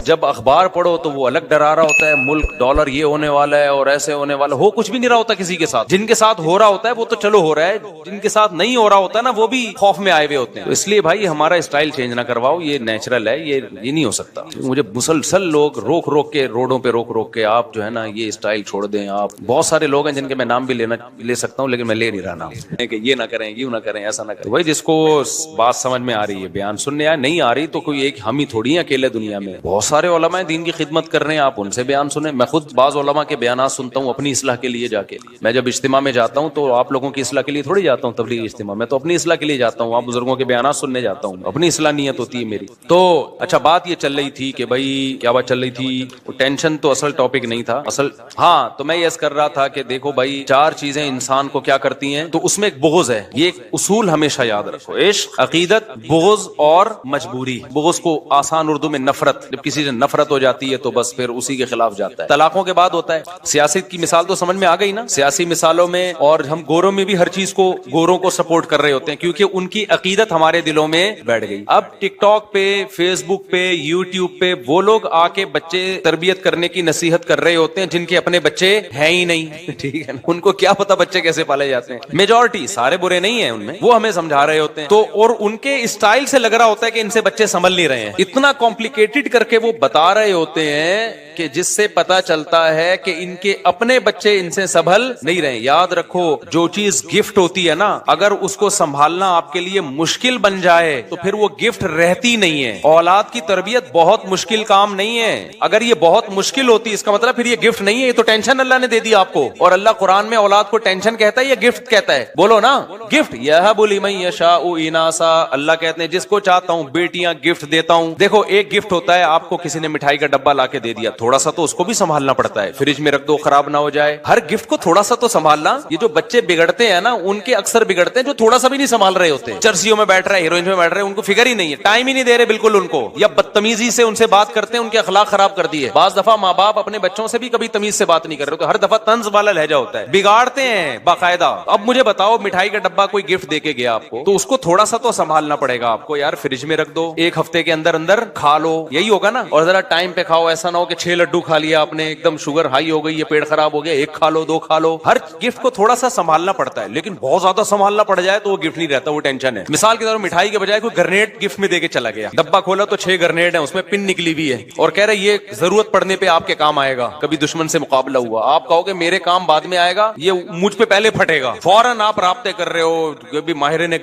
جب اخبار پڑھو تو وہ الگ ڈرا رہا ہوتا ہے, ملک ڈالر یہ ہونے والا ہے اور ایسے ہونے والا, ہو کچھ بھی نہیں رہا ہوتا کسی کے ساتھ. جن کے ساتھ ہو رہا ہوتا ہے وہ تو چلو ہو رہا ہے, جن کے ساتھ نہیں ہو رہا ہوتا نا وہ بھی خوف میں آئے ہوئے ہوتے ہیں. تو اس لیے بھائی ہمارا اسٹائل چینج نہ کرواؤ, یہ نیچرل ہے, یہ نہیں ہو سکتا. مجھے مسلسل لوگ روک روک کے روڈوں پہ روک کے آپ جو ہے نا یہ اسٹائل چھوڑ دیں. آپ بہت سارے لوگ ہیں جن کے میں نام بھی لے سکتا ہوں لیکن میں لے نہیں رہا نام, کہ یہ نہ کریں یوں نہ کریں ایسا نہ کریں. بھائی جس کو بات سمجھ میں آ رہی ہے بیان سننے آئے, نہیں آ رہی تو کوئی ایک ہم ہی تھوڑی ہیں اکیلے دنیا میں, بہت سارے علماء دین کی خدمت کر رہے ہیں, آپ ان سے بیان سنیں. میں خود بعض علماء کے بیانات سنتا ہوں اپنی اصلاح کے لیے جا کے. میں جب اجتماع میں جاتا ہوں تو آپ لوگوں کی اصلاح کے لیے تھوڑی جاتا ہوں تبلیغ اجتماع میں, تو اپنی اصلاح کے لیے جاتا ہوں. آپ بزرگوں کے بیانات سننے جاتا ہوں, اپنی اصلاح نیت ہوتی ہے میری. تو اچھا بات یہ چل رہی تھی کہ بھائی کیا بات چل رہی تھی, ٹینشن تو اصل ٹاپک نہیں تھا اصل. ہاں تو میں یہ کر رہا تھا کہ دیکھو بھائی 4 چیزیں انسان کو کیا کرتی ہیں, تو اس میں ایک بغض ہے. یہ ایک اصول ہمیشہ یاد رکھو, عشق, عقیدت, بغض اور مجبوری. بغض کو آسان اردو میں نفرت, جب کسی سے نفرت ہو جاتی ہے تو بس پھر اسی کے خلاف جاتا ہے. طلاقوں کے بعد ہوتا ہے. سیاست کی مثال تو سمجھ میں آ گئی نا, سیاسی مثالوں میں. اور ہم گوروں میں بھی ہر چیز کو گوروں کو سپورٹ کر رہے ہوتے ہیں کیونکہ ان کی عقیدت ہمارے دلوں میں بیٹھ گئی. اب ٹک ٹاک پہ, فیس بک پہ, یوٹیوب پہ وہ لوگ آ کے بچے تربیت کرنے کی نصیحت کر رہے ہوتے ہیں جن کے اپنے بچے ہیں ہی نہیں. ٹھیک ہے نا, ان کو کیا پتا بچے کیسے پالے جاتے ہیں. میجورٹی, سارے برے نہیں ہیں ان میں, وہ ہمیں سمجھا رہے ہوتے ہیں. تو اور ان کے اسٹائل سے لگ رہا ہوتا ہے کہ ان سے بچے سنبھل نہیں رہے ہیں. اتنا کمپلیکیٹڈ کر کے وہ بتا رہے ہوتے ہیں کہ جس سے پتا چلتا ہے کہ ان کے اپنے بچے ان سے سنبھل نہیں رہے. یاد رکھو جو چیز گفٹ ہوتی ہے نا, اگر اس کو سنبھالنا آپ کے لیے مشکل بن جائے تو پھر وہ گفٹ رہتی نہیں ہے. اولاد کی تربیت بہت مشکل کام نہیں ہے. اگر یہ بہت مشکل ہوتی اس کا مطلب پھر یہ گفٹ نہیں ہے, یہ تو ٹینشن اللہ نے دے دی آپ کو. اور اللہ قرآن میں اولاد کو ٹینشن کہتا ہے یا گفٹ کہتا ہے؟ بولو نا, گفٹ. یہب لمن یشاء اناسا, اللہ کہتے ہیں جس کو چاہتا ہوں بیٹیاں گفٹ دیتا ہوں. دیکھو ایک گفٹ ہوتا ہے آپ کو کسی نے مٹھائی کا ڈبہ لا کے دے دیا, تھوڑا سا تو اس کو بھی سنبھالنا پڑتا ہے, فریج میں رکھ دو خراب نہ ہو جائے. ہر گفٹ کو تھوڑا سا تو سنبھالنا. یہ جو بچے بگڑتے ہیں نا ان کے اکثر بگڑتے ہیں جو تھوڑا سا بھی نہیں سنبھال رہے ہوتے. چرسیوں میں بیٹھ رہے, ہیروئن میں بیٹھ رہے, ان کو فکر ہی نہیں ہے, ٹائم ہی نہیں دے رہے بالکل ان کو, یا بدتمیزی سے ان سے بات کرتے ہیں, ان کے اخلاق خراب کر دیے. بعض دفعہ ماں باپ اپنے بچوں سے بھی کبھی تمیز سے بات نہیں کر رہے, تو ہر دفعہ طنز والا لہجہ ہوتا ہے, بگاڑتے ہیں باقاعدہ. اب مجھے بتاؤ مٹھائی کا ڈبہ کوئی گفٹ دے کے گیا آپ کو, تو اس کو تھوڑا سا تو سنبھالنا پڑے گا آپ کو. یار فریج میں رکھ دو, ایک ہفتے کے اندر اندر کھا لو, یہی ہوگا نا. اور ذرا ٹائم پہ کھاؤ, ایسا نہ ہو کہ 6 لڈو کھا لیا آپ نے, ایک دم شوگر ہائی ہو گئی, یہ پیٹ خراب ہو گیا, ایک کھا لو 2 کھا لو. ہر گفٹ کو تھوڑا سا سنبھالنا پڑتا ہے, لیکن بہت زیادہ سنبھالنا پڑ جائے تو وہ گفٹ نہیں رہتا, وہ ٹینشن ہے. مثال کے طور پر مٹھائی کے بجائے کوئی گرنیڈ گفٹ میں دے کے چلا گیا, ڈبہ کھولا تو 6 گرنیڈ ہیں, اس میں پن نکلی ہوئی ہے, اور کہہ رہے یہ ضرورت پڑنے پہ آپ کے کام آئے گا. کبھی دشمن سے مقابلہ ہوا, آپ کہو کہ میرے کام بعد میں آئے گا, یہ مجھ پہ پہلے پھٹے گا, فوراً آپ رابطے کر رہے ہو کبھی ماہرین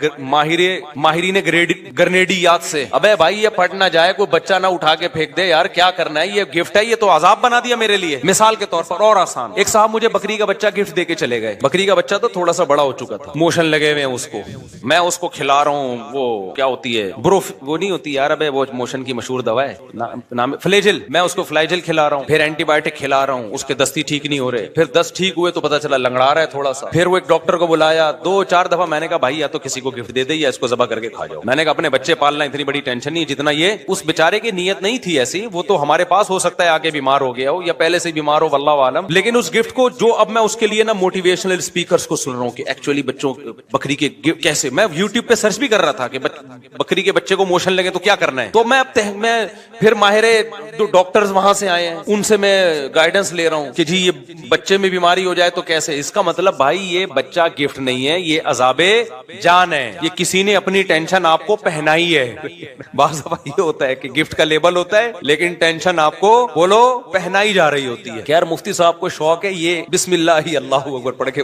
گرنیڈیات سے. ابے بھائی یہ پھٹ نہ جائے, کوئی بچہ نہ اٹھا کے پھینک دے, یار کیا کرنا ہے, یہ گفٹ ہے, یہ تو عذاب بنا دیا میرے لیے. مثال کے طور پر اور آسان, ایک صاحب مجھے بکری کا بچہ گفٹ دے کے چلے گئے. بکری کا بچہ تو تھوڑا سا بڑا ہو چکا تھا, موشن لگے ہوئے ہیں اس کو, میں اس کو کھلا رہا ہوں, وہ کیا ہوتی ہے بروف, وہ نہیں ہوتی یار, ابے وہ موشن کی مشہور دوا ہے, نام فلیجل, میں اس کو فلیجل کھلا رہا ہوں, پھر اینٹی بایوٹک کھلا رہا ہوں, اس کے دستی ٹھیک نہیں ہو رہے, پھر 10 ٹھیک ہوئے تو پتا چلا لنگڑا رہا ہے تھوڑا سا. پھر وہ ایک ڈاکٹر کو بلایا, 2-4 دفعہ میں نے کہا بھائی یا تو کسی کو گفٹ دے دے یا اس کو ذبح کر کے کھا جاؤ. میں نے کہا اپنے بچے پالنا اتنی بڑی ٹینشن نہیں جتنا یہ. اس بیچارے کی نیت نہیں تھی ایسی, وہ تو ہمارے پاس ہو سکتا ہے آگے بیمار ہو گیا ہو یا پہلے سے بیمار ہو, واللہ عالم. لیکن اس گفٹ کو جو اب میں اس کے لیے نا موٹیویشنل اسپیکرز کو سن رہا ہوں کہ ایکچولی بچوں بکری کے کیسے, میں یوٹیوب پہ سرچ بھی کر رہا تھا کہ بکری کے بچے کو موشن لگے تو کیا کرنا ہے. تو میں پھر ماہر جو ڈاکٹرز وہاں سے آئے ہیں ان سے میں گائیڈنس لے رہا ہوں کہ جی یہ بچے میں بیماری ہو جائے تو کیسے. اس کا مطلب بھائی یہ بچہ گفٹ نہیں ہے, یہ عذاب جان ہے, یہ کسی نے اپنی ٹینشن آپ کو پہنائی ہے. بعض دفعہ یہ ہوتا ہے کہ گفٹ کا لیبل ہوتا ہے لیکن ٹینشن آپ کو بولو پہنائی جا رہی ہوتی ہے. خیر مفتی صاحب کو شوق ہے یہ بسم اللہ اللہ اکبر پڑھ کے,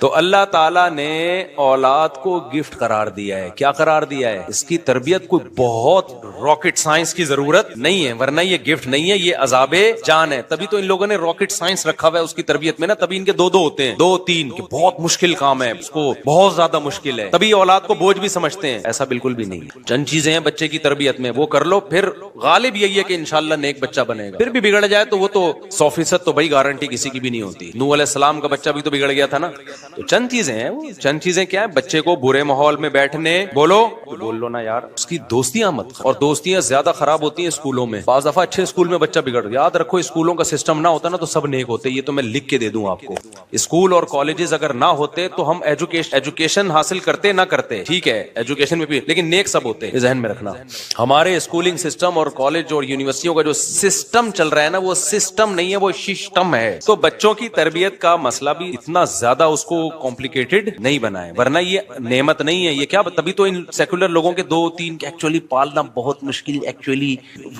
تو اللہ تعالیٰ نے اولاد کو گفٹ قرار دیا ہے. کیا قرار دیا ہے؟ اس کی تربیت کوئی بہت راکٹ سائنس کی ضرورت نہیں ہے, ورنہ یہ گفٹ نہیں ہے, یہ عذاب جان ہے. تبھی تو ان لوگوں نے راکٹ سائنس رکھا ہوا ہے اس کی تربیت میں نا, تبھی ان کے 2 ہوتے ہیں, 2-3 کہ بہت مشکل کام ہے, اس کو بہت زیادہ مشکل ہے, تبھی اولاد کو بوجھ بھی سمجھتے ہیں. ایسا بالکل بھی نہیں ہے. چند چیزیں ہیں بچے کی تربیت میں, وہ کر لو, پھر غالب یہی ہے کہ انشاءاللہ نیک بچہ بنے گا. پھر بھی بگڑ جائے تو وہ تو 100% تو بھائی گارنٹی کسی کی بھی نہیں ہوتی. نوح علیہ السلام کا بچہ بھی تو بگڑ گیا تھا نا. تو چند چیزیں ہیں, وہ چند چیزیں کیا ہے, بچے کو برے ماحول میں بیٹھنے, بول لو نا یار, اس کی دوستیاں مت, اور دوستیاں زیادہ خراب ہوتی ہیں اسکولوں میں. بعض دفعہ اچھے اسکول میں بچہ بگڑ, یاد رکھو اسکولوں کا سسٹم نہ ہوتا نا تو سب نیک ہوتے. یہ تو میں لکھ کے دے دوں آپ کو, اسکول اور کالجز اگر نہ ہوتے تو ہم ایجوکیشن حاصل کرتے نہ کرتے, ٹھیک ہے ایجوکیشن میں بھی, لیکن نیک سب ہوتے, ذہن میں رکھنا. ہمارے اسکولنگ سسٹم اور کالج اور یونیورسٹیوں کا جو سسٹم چل رہا ہے نا، وہ سسٹم نہیں ہے، وہ سسٹم ہے. تو بچوں کی تربیت کا مسئلہ بھی اتنا زیادہ اس کو کمپلیکیٹڈ نہیں بنائے، ورنہ یہ نعمت نہیں ہے. یہ کیا، تبھی تو ان سیکولر لوگوں کے 2-3 ایکچولی پالنا بہت مشکل. ایکچولی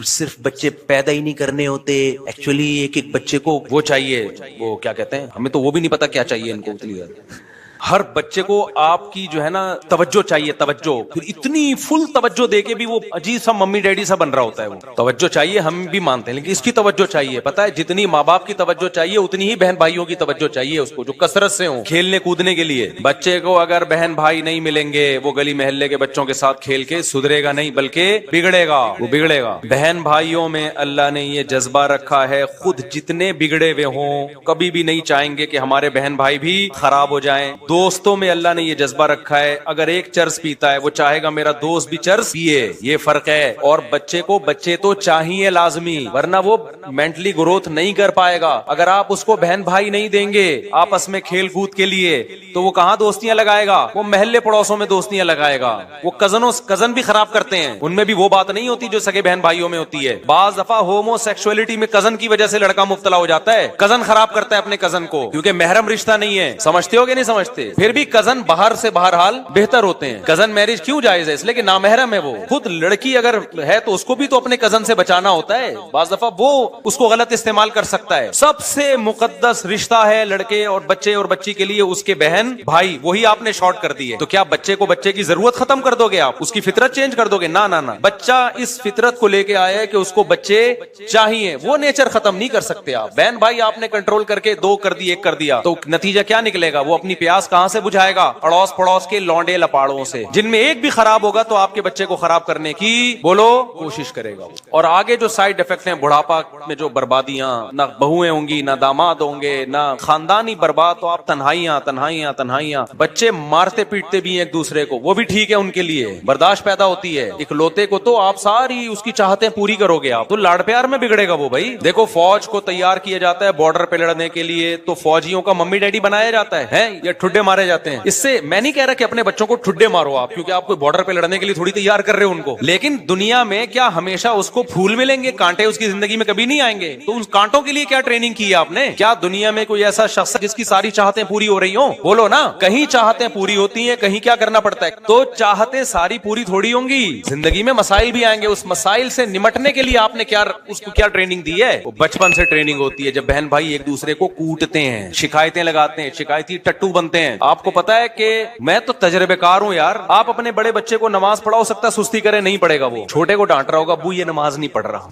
صرف بچے پیدا ہی نہیں کرنے ہوتے، ایکچولی ایک ایک بچے کو وہ چاہیے، وہ کیا کہتے ہیں، ہمیں تو وہ بھی نہیں پتا کیا چاہیے ان کو. اتنی زیادہ ہر بچے کو آپ کی جو ہے نا توجہ چاہیے، توجہ. پھر اتنی فل توجہ دے کے بھی وہ عجیب سا ممی ڈیڈی سا بن رہا ہوتا ہے. وہ توجہ چاہیے، ہم بھی مانتے ہیں، لیکن اس کی توجہ چاہیے. پتہ ہے جتنی ماں باپ کی توجہ چاہیے اتنی ہی بہن بھائیوں کی توجہ چاہیے اس کو، جو کثرت سے ہوں کھیلنے کودنے کے لیے. بچے کو اگر بہن بھائی نہیں ملیں گے، وہ گلی محلے کے بچوں کے ساتھ کھیل کے سدھرے گا نہیں، بلکہ بگڑے گا. وہ بگڑے گا. بہن بھائیوں میں اللہ نے یہ جذبہ رکھا ہے، خود جتنے بگڑے ہوئے ہوں کبھی بھی نہیں چاہیں گے کہ ہمارے بہن بھائی بھی خراب ہو جائیں. دوستوں میں اللہ نے یہ جذبہ رکھا ہے، اگر ایک چرس پیتا ہے وہ چاہے گا میرا دوست بھی چرس پیے. یہ فرق ہے. اور بچے کو بچے تو چاہیے لازمی، ورنہ وہ مینٹلی گروتھ نہیں کر پائے گا. اگر آپ اس کو بہن بھائی نہیں دیں گے آپس میں کھیل کود کے لیے، تو وہ کہاں دوستیاں لگائے گا؟ وہ محلے پڑوسوں میں دوستیاں لگائے گا. وہ کزن بھی خراب کرتے ہیں، ان میں بھی وہ بات نہیں ہوتی جو سگے بہن بھائیوں میں ہوتی ہے. بعض دفعہ ہومو سیکسولیٹی میں کزن کی وجہ سے لڑکا مبتلا ہو جاتا ہے. کزن خراب کرتا ہے اپنے کزن کو، کیونکہ محرم رشتہ نہیں ہے. سمجھتے ہو کہ نہیں سمجھتے؟ پھر بھی کزن باہر سے بہرحال بہتر ہوتے ہیں. کزن میرج کیوں جائز ہے؟ اس لیے کہ نامحرم ہے. وہ خود لڑکی اگر ہے تو اس کو بھی تو اپنے کزن سے بچانا ہوتا ہے. بعض دفعہ وہ اس کو غلط استعمال کر سکتا ہے. سب سے مقدس رشتہ ہے لڑکے اور بچے اور بچی کے لیے اس کے بہن بھائی، وہی آپ نے شارٹ کر دی ہے. تو کیا بچے کو بچے کی ضرورت ختم کر دو گے؟ آپ اس کی فطرت چینج کر دو گے؟ نہ نہ نہ. بچہ اس فطرت کو لے کے آیا ہے کہ اس کو بچے چاہیے، وہ نیچر ختم نہیں کر سکتے آپ. بہن بھائی آپ نے کنٹرول کر کے 2 کر دی، 1 کر دیا، تو نتیجہ کیا نکلے گا؟ وہ اپنی پیاس کہاں سے بجھائے گا؟ اڑوس پڑوس کے لونڈے لپاڑوں سے، جن میں ایک بھی خراب ہوگا تو آپ کے بچے کو خراب کرنے کی بولو کوشش کرے گا. اور آگے جو سائیڈ افیکٹ ہیں بڑھاپا میں، جو بربادیاں، نہ بہویں ہوں گی، نہ داماد ہوں گے، نہ خاندانی برباد، تو آپ تنہائیاں تنہائیاں تنہائیاں. بچے مارتے پیٹتے بھی ایک دوسرے کو، وہ بھی ٹھیک ہے ان کے لیے، برداشت پیدا ہوتی ہے. اکلوتے کو تو آپ ساری اس کی چاہتیں پوری کرو گے آپ، تو لاڑ پیار میں بگڑے گا وہ. بھائی دیکھو، فوج کو تیار کیا جاتا ہے بارڈر پہ لڑنے کے لیے، تو فوجیوں کا ممی ڈیڈی بنایا جاتا ہے یا ٹھڈے مارے جاتے ہیں. اس سے میں نہیں کہہ رہا کہ اپنے بچوں کو ٹھڈے مارو آپ، کیونکہ آپ کو بارڈر پہ لڑنے کے لیے تھوڑی تیار کر رہے ہو ان کو. لیکن دنیا میں کیا ہمیشہ اس کو پھول ملیں گے؟ کانٹے اس کی زندگی میں کبھی نہیں آئیں گے. تو ان کانٹوں کے لیے کیا ٹریننگ کی ہے آپ نے؟ کیا دنیا میں کوئی ایسا شخص ہے جس کی ساری چاہتیں پوری ہو رہی ہوں؟ بولو نا. کہیں چاہتیں پوری ہوتی ہیں، کہیں کیا کرنا پڑتا ہے. تو چاہتیں ساری پوری تھوڑی ہوں گی، زندگی میں مسائل بھی آئیں گے. اس مسائل سے نمٹنے کے لیے آپ نے کیا اس کو کیا ٹریننگ دی ہے؟ وہ بچپن سے ٹریننگ ہوتی ہے. جب بہن بھائی ایک دوسرے کو کوٹتے ہیں، شکایتیں لگاتے ہیں، شکایتی ٹٹو بنتے ہیں. آپ کو پتا ہے کہ میں تو تجربے کار ہوں یار. آپ اپنے بڑے بچے کو نماز پڑھا، ہو سکتا ہے سستی کرے، نہیں پڑھے گا. وہ چھوٹے کو ڈانٹ رہا ہوگا، ابو یہ نماز نہیں پڑھ رہا.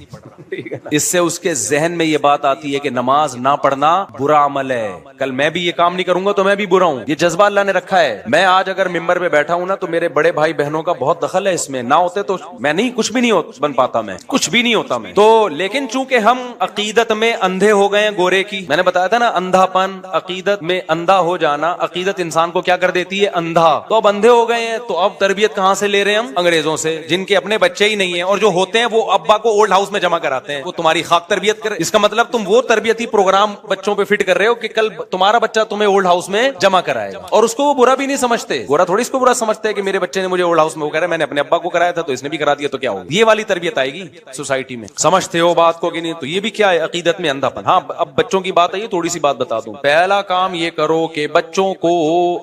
اس سے اس کے ذہن میں یہ بات آتی ہے کہ نماز نہ پڑھنا برا عمل ہے، کل میں بھی یہ کام نہیں کروں گا تو میں بھی برا ہوں. یہ جذبہ اللہ نے رکھا ہے. میں آج اگر ممبر پہ بیٹھا ہوں نا، تو میرے بڑے بھائی بہنوں کا بہت دخل ہے اس میں. نہ ہوتے تو میں نہیں، کچھ بھی نہیں بن پاتا، میں کچھ بھی نہیں ہوتا میں تو. لیکن چونکہ ہم عقیدت میں اندھے ہو گئے ہیں گورے کی، میں نے بتایا تھا نا، اندھا پن، عقیدت میں اندھا ہو جانا. عقیدت انسان کو کیا کر دیتی ہے؟ اندھا. تو اب اندھے ہو گئے ہیں، تو اب تربیت کہاں سے لے رہے ہیں ہم؟ انگریزوں سے، جن کے اپنے بچے ہی نہیں ہیں، اور جو ہوتے ہیں وہ ابا کو اولڈ ہاؤس میں جمع کراتے ہیں. وہ تمہاری خاک تربیت کرے. اس کا مطلب تم وہ تربیتی پروگرام بچوں پہ فٹ کر رہے ہو کہ کل تمہارا بچہ تمہیں اولڈ ہاؤس میں جمع کرائے گا. اور اس کو وہ برا بھی نہیں سمجھتے. گورا تھوڑی اس کو برا سمجھتے ہیں کہ میرے بچے نے مجھے اولڈ ہاؤس میں وہ کہہ رہا ہے، میں نے اپنے ابا کو کرایا تھا تو اس نے بھی کرا دیا، تو کیا ہوگا؟ یہ والی تربیت آئے گی سوسائٹی میں. سمجھتے ہو بات کو کہ نہیں؟ تو یہ بھی کیا ہے؟ عقیدت میں اندھا پن. ہاں اب بچوں کی بات آئی، تھوڑی سی بات بتا دوں. پہلا کام یہ کرو کہ بچوں کو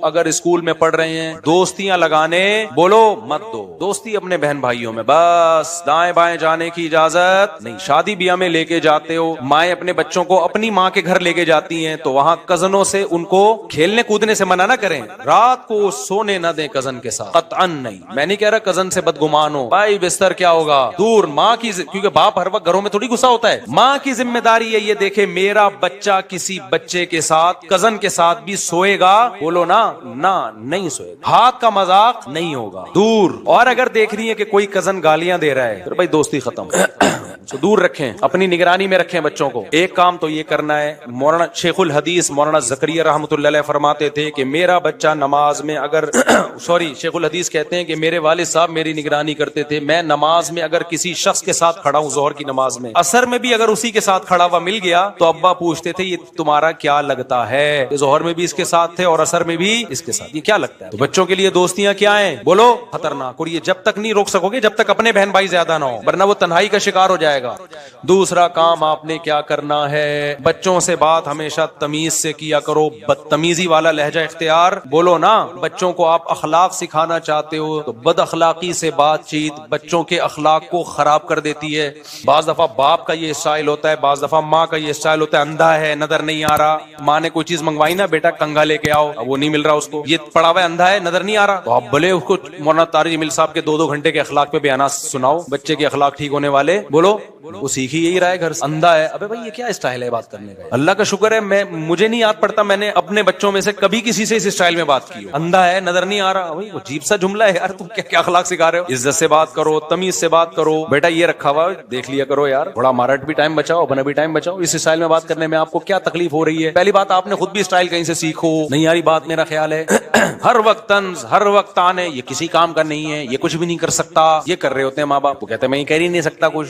اگر اسکول میں پڑھ رہے ہیں، دوستیاں لگانے بولو مت دو. دوستی اپنے بہن بھائیوں میں بس، دائیں بائیں جانے کی اجازت نہیں. شادی بیاہ میں لے کے جاتے ہو، مائیں اپنے بچوں کو اپنی ماں کے گھر لے کے جاتی ہیں، تو وہاں کزنوں سے ان کو کھیلنے کودنے سے منع نہ کریں. رات کو سونے نہ دیں کزن کے ساتھ، قطعاً نہیں. میں نہیں کہہ رہا کزن سے بدگمان ہو، بھائی بستر کیا ہوگا دور. ماں کی، کیونکہ باپ ہر وقت گھروں میں تھوڑی غصہ ہوتا ہے. ماں کی ذمہ داری ہے یہ دیکھے میرا بچہ کسی بچے کے ساتھ، کزن کے ساتھ بھی سوئے گا. بولو نا. نہ نہیں سوئے گا. ہاتھ کا مذاق نہیں ہوگا، دور. اور اگر دیکھ رہی ہے کہ کوئی کزن گالیاں دے رہا ہے، پھر بھائی دوستی ختم. تو دور رکھیں، اپنی نگرانی میں رکھیں بچوں کو. ایک کام تو یہ کرنا ہے. مولانا شیخ الحدیث مولانا زکریا رحمۃ اللہ علیہ فرماتے تھے کہ میرا بچہ نماز میں اگر شیخ الحدیث کہتے ہیں کہ میرے والد صاحب میری نگرانی کرتے تھے. میں نماز میں اگر کسی شخص کے ساتھ کھڑا ہوں، ظہر کی نماز میں، عصر میں بھی اگر اسی کے ساتھ کھڑا ہوا مل گیا، تو ابا پوچھتے تھے یہ تمہارا کیا لگتا ہے؟ ظہر میں بھی اس کے ساتھ تھے اور اور اثر میں بھی اس کے ساتھ. یہ کیا لگتا ہے؟ تو بچوں کے لیے دوستیاں کیا ہیں؟ بولو خطرناک. اور یہ جب تک نہیں روک سکو گے جب تک اپنے بہن بھائی زیادہ نہ ہو, ورنہ وہ تنہائی کا شکار ہو جائے گا. دوسرا کام آپ نے کیا کرنا ہے, بچوں سے بات ہمیشہ تمیز سے کیا کرو. بدتمیزی والا لہجہ اختیار, بولو نا. بچوں کو آپ اخلاق سکھانا چاہتے ہو تو بد اخلاقی سے بات چیت بچوں کے اخلاق کو خراب کر دیتی ہے. بعض دفعہ باپ کا یہ اسٹائل ہوتا ہے, بعض دفعہ ماں کا یہ اسٹائل ہوتا ہے. اندھا ہے, نظر نہیں آ رہا. ماں نے کوئی چیز منگوائی نا, بیٹا کنگھا لے کے آؤ, اب وہ نہیں مل رہا اس کو, یہ پڑا ہوا ہے, اندھا ہے, نظر نہیں آ رہا. تو آپ بھلے اس کو مولانا طارق جمیل صاحب کے 2 گھنٹے کے اخلاق پہ بیانات سناؤ, بچے کے اخلاق ٹھیک ہونے والے. بولو وہ سیکھ ہی یہی رہا ہے گھر سے. اندھا ہے, ابے بھائی یہ کیا اسٹائل ہے بات کرنے کا؟ اللہ کا شکر ہے مجھے نہیں یاد پڑتا میں نے اپنے بچوں میں سے کبھی کسی سے اس اسٹائل میں بات کی ہو. اندھا ہے, نظر نہیں آ رہا, وہ عجیب سا جملہ ہے یار. تم کیا اخلاق سکھا رہے ہو؟ عزت سے بات کرو, تمیز سے بات کرو. بیٹا یہ رکھا ہوا دیکھ لیا کرو یار, تھوڑا ہمارا بھی ٹائم بچاؤ, اپنا بھی ٹائم بچاؤ. اس اسٹائل میں بات کرنے میں آپ کو کیا تکلیف ہو رہی ہے؟ پہلی بات آپ نے خود بھی اسٹائل کہیں سے سیکھو. نہیں یاری بات میرا خیال ہے ہر وقت طنز, ہر وقت آنے, یہ کسی کام کا نہیں ہے, یہ کچھ بھی نہیں کر سکتا. یہ کر رہے ہوتے ہیں ماں باپ, وہ کہتے ہیں میں یہ کہہ ہی نہیں سکتا کچھ.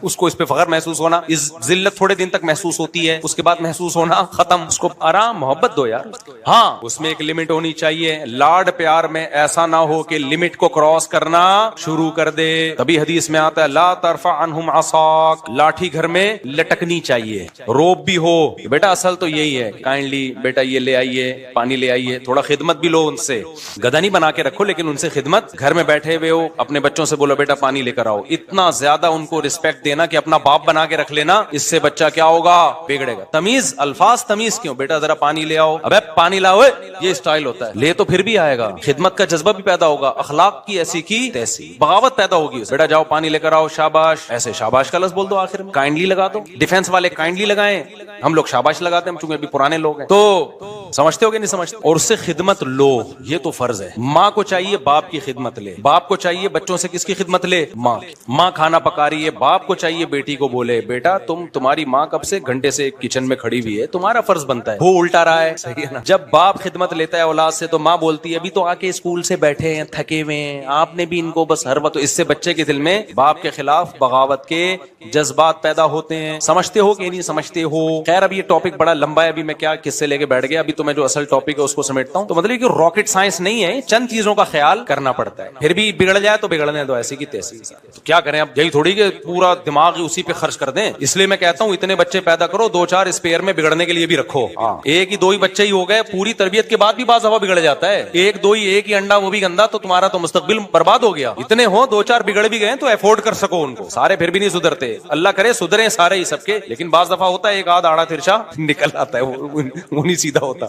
اس کو اس پہ فخر محسوس ہونا, اس ذلت تھوڑے دن تک محسوس ہوتی ہے, اس کے بعد محسوس ہونا ختم. اس کو آرام محبت دو یار. ہاں اس میں ایک لمٹ ہونی چاہیے. لاڈ پیار میں ایسا نہ ہو کہ لمٹ کو کراس کرنا شروع کر دے. تبھی حدیث میں آتا ہے لا ترفع عنہم عصاک, لاٹھی گھر میں لٹکنی چاہیے. روب بھی ہو بیٹا, اصل تو یہی ہے کائنڈلی بیٹا یہ لے آئیے, پانی لے آئیے, تھوڑا خدمت بھی لو ان سے. گدھا نہیں بنا کے رکھو لیکن ان سے خدمت. گھر میں بیٹھے ہوئے ہو, اپنے بچوں سے بولو بیٹا پانی لے کر آؤ. اتنا زیادہ ان کو رسپیکٹ دینا کہ اپنا باپ بنا کے رکھ لینا. اس سے بچہ کیا ہوگا؟ بگڑے گا. تمیز, الفاظ تمیز کیوں؟ بیٹا ذرا پانی لے آؤ, ابے پانی لاؤ, یہ اسٹائل ہوتا ہے. لے تو پھر بھی آئے گا, خدمت کا جذبہ بھی پیدا ہوگا, اخلاق کی ایسی کی تیسی بغاوت پیدا ہوگی. بیٹا جاؤ پانی لے کر آؤ, شاباش. ایسے شاباش کا لفظ بول دو آخر میں. کائنڈلی لگا دو. ڈیفینس والے کائنڈلی لگائیں, ہم لوگ شاباش لگاتے ہیں چونکہ ابھی پرانے لوگ ہیں. تو سمجھتے ہو کہ نہیں سمجھتے؟ اور اس سے خدمت لو, یہ تو فرض ہے. ماں کو چاہیے باپ کی خدمت لے, باپ کو چاہیے بچوں سے کس کی خدمت لے؟ ماں. ماں کھانا پکا رہی ہے, باپ کو چاہیے بیٹی کو بولے بیٹا تمہاری ماں کب سے گھنٹے سے کچن میں کھڑی ہوئی ہے, تمہارا فرض بنتا ہے. وہ الٹا رہا ہے, صحیح ہے نا. جب باپ خدمت لیتا ہے اولاد سے تو ماں بولتی ہے ابھی تو آ کے اسکول سے بیٹھے ہیں, تھکے ہوئے ہیں, آپ نے بھی ان کو بس ہر وقت. اس سے بچے کے دل میں باپ کے خلاف بغاوت کے جذبات پیدا ہوتے ہیں. سمجھتے ہو کہ نہیں سمجھتے ہو؟ خیر اب یہ ٹاپک بڑا لمبا ہے, ابھی میں کیا کس سے لے کے بیٹھ گیا. ابھی تو میں جو اصل ٹاپک ہے اس کو سمیٹتا ہوں. تو مطلب کہ راکٹ سائنس نہیں ہے, چند چیزوں کا خیال کرنا پڑتا ہے. پھر بھی بگڑ جائے تو بگڑنے دو, ایسی کی تیسی. تو کیا کریں اب, یہی تھوڑی کہ پورا دماغ اسی پہ خرچ کر دیں. اس لیے میں کہتا ہوں اتنے بچے پیدا کرو, 2-4 اسپیئر میں بگڑنے کے لیے بھی رکھو. ایک ہی 2 ہی بچے ہی ہو گئے, پوری تربیت کے بعد بھی بعض دفعہ بگڑ جاتا ہے. 1-2 ہی, ایک ہی انڈا وہ بھی گندا, تو تمہارا تو مستقبل برباد ہو گیا. اتنے ہو 2-4 بگڑ بھی گئے تو افورڈ کر سکو ان کو. سارے پھر بھی نہیں سدھرتے, اللہ کرے سدھریں سارے ہی سب کے, لیکن بعض دفعہ ہوتا ہے ایک آدھ آڑا ترچا نکل آتا ہے, وہ نہیں سیدھا ہوتا.